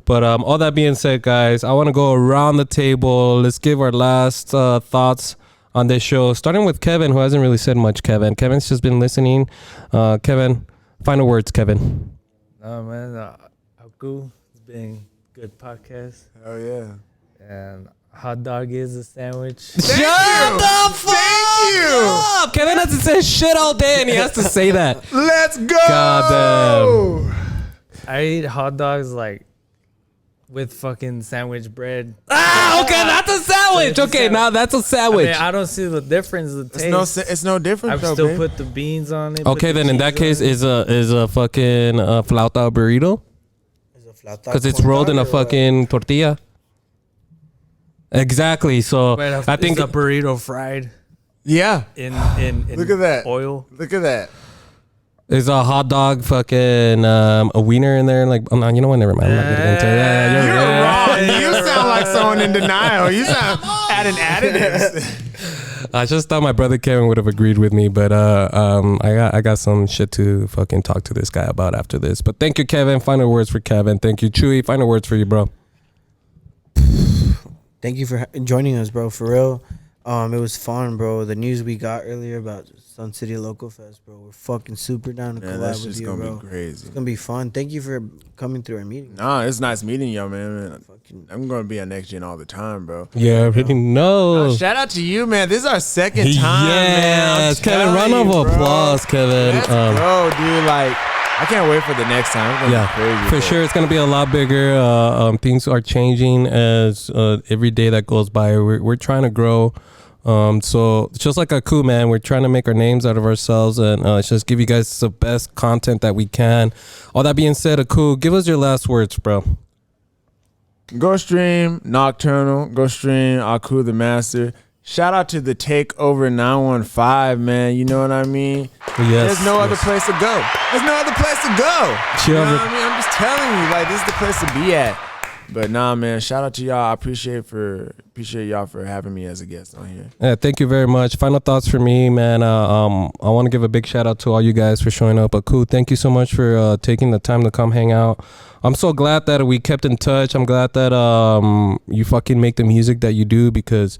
S2: But all that being said, guys, I want to go around the table. Let's give our last thoughts on this show, starting with Kevin, who hasn't really said much. Kevin's just been listening. Kevin, final words, Kevin.
S5: No, man. Aku, it's been good podcast.
S3: Oh yeah.
S5: And hot dog is a sandwich.
S2: Shut the fuck
S3: Thank you.
S2: up! Kevin has to say shit all day, and he has to say that.
S3: Let's go.
S2: Goddamn.
S5: I eat hot dogs like with fucking sandwich bread.
S2: Ah, okay, that's a sandwich. Okay, now that's a
S5: I
S2: sandwich.
S5: mean, I don't see the difference. The taste.
S3: It's no different
S5: I
S3: though,
S5: still
S3: babe.
S5: put the beans on it.
S2: Okay, then in that case, is a fucking flauta burrito because it's rolled in a fucking tortilla. Exactly. So I think
S5: the burrito fried
S3: Yeah.
S5: in
S3: Look at that.
S5: oil.
S3: Look at that.
S2: is a hot dog fucking a wiener in there. Like, oh, no, you know what? Never mind. I'm not gonna get into it. Yeah,
S3: You're
S2: right.
S3: wrong. You sound like someone in denial. You sound adding additives.
S2: I just thought my brother Kevin would have agreed with me, but I got some shit to fucking talk to this guy about after this. But thank you, Kevin. Final words for Kevin. Thank you, Chewy. Final words for you, bro.
S4: Thank you for joining us, bro. For real, it was fun, bro. The news we got earlier about Suncity Local Fest, bro. We're fucking super down to
S3: Man, that's
S4: collab with
S3: just
S4: you,
S3: gonna
S4: bro.
S3: be crazy.
S4: It's gonna be fun. Thank you for coming through our meeting.
S3: Nah, it's nice meeting y'all, man.
S4: Fucking
S3: I'm gonna be on Next Gen all the time, bro.
S2: Yeah, I really know.
S3: Shout out to you, man. This is our second time, man. I'm
S2: Yes, Kevin.
S3: telling
S2: Round of
S3: you, bro.
S2: applause, Kevin.
S3: Let's go, dude. Like, I can't wait for the next time. It's gonna
S2: Yeah,
S3: be crazy,
S2: for
S3: bro.
S2: sure. It's gonna be a lot bigger. Things are changing as every day that goes by. We're trying to grow. So just like Aku, man, we're trying to make our names out of ourselves and just give you guys the best content that we can. All that being said, Aku, give us your last words, bro.
S3: Go stream Nocturnal. Go stream Aku the Master. shout out to the Takeover 915, man. You know what I mean?
S2: Yes,
S3: There's no other place to go. There's no other place to go. You know what I mean? I'm just telling you, like, this is the place to be at. But nah, man, shout out to y'all. I appreciate y'all for having me as a guest on here.
S2: Yeah, thank you very much. Final thoughts for me, man. I want to give a big shout out to all you guys for showing up. Cool, thank you so much for taking the time to come hang out. I'm so glad that we kept in touch. I'm glad that you fucking make the music that you do, because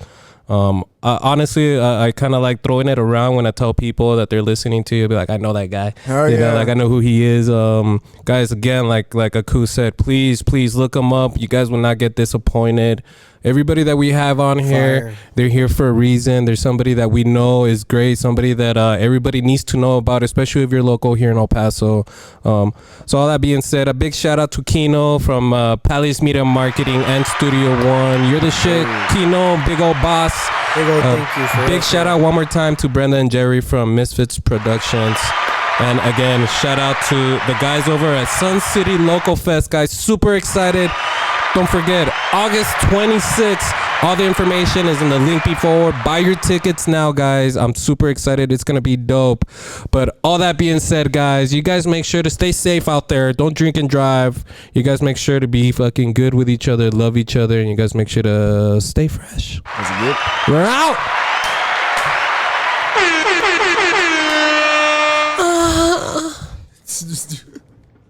S2: honestly, I kind of like throwing it around when I tell people that they're listening to you. Be like, I know that guy. You know, like I know who he is. Guys, again, like Aku said, please look him up. You guys will not get disappointed. Everybody that we have on here, they're here for a reason. There's somebody that we know is great, somebody that everybody needs to know about, especially if you're local here in El Paso. So all that being said, a big shout out to Kino from Palace Media Marketing and Studio One. You're the shit, Kino, big old boss.
S4: Thank you for
S2: big shout out one more time to Brenda and Jerry from Misfits Productions. And again, shout out to the guys over at Suncity Local Fest, guys. Super excited. Don't forget, August 26th. All the information is in the link before. Buy your tickets now, guys. I'm super excited. It's going to be dope. But all that being said, guys, you guys make sure to stay safe out there. Don't drink and drive. You guys make sure to be fucking good with each other, love each other, and you guys make sure to stay fresh.
S3: That's good.
S2: We're out.
S3: Just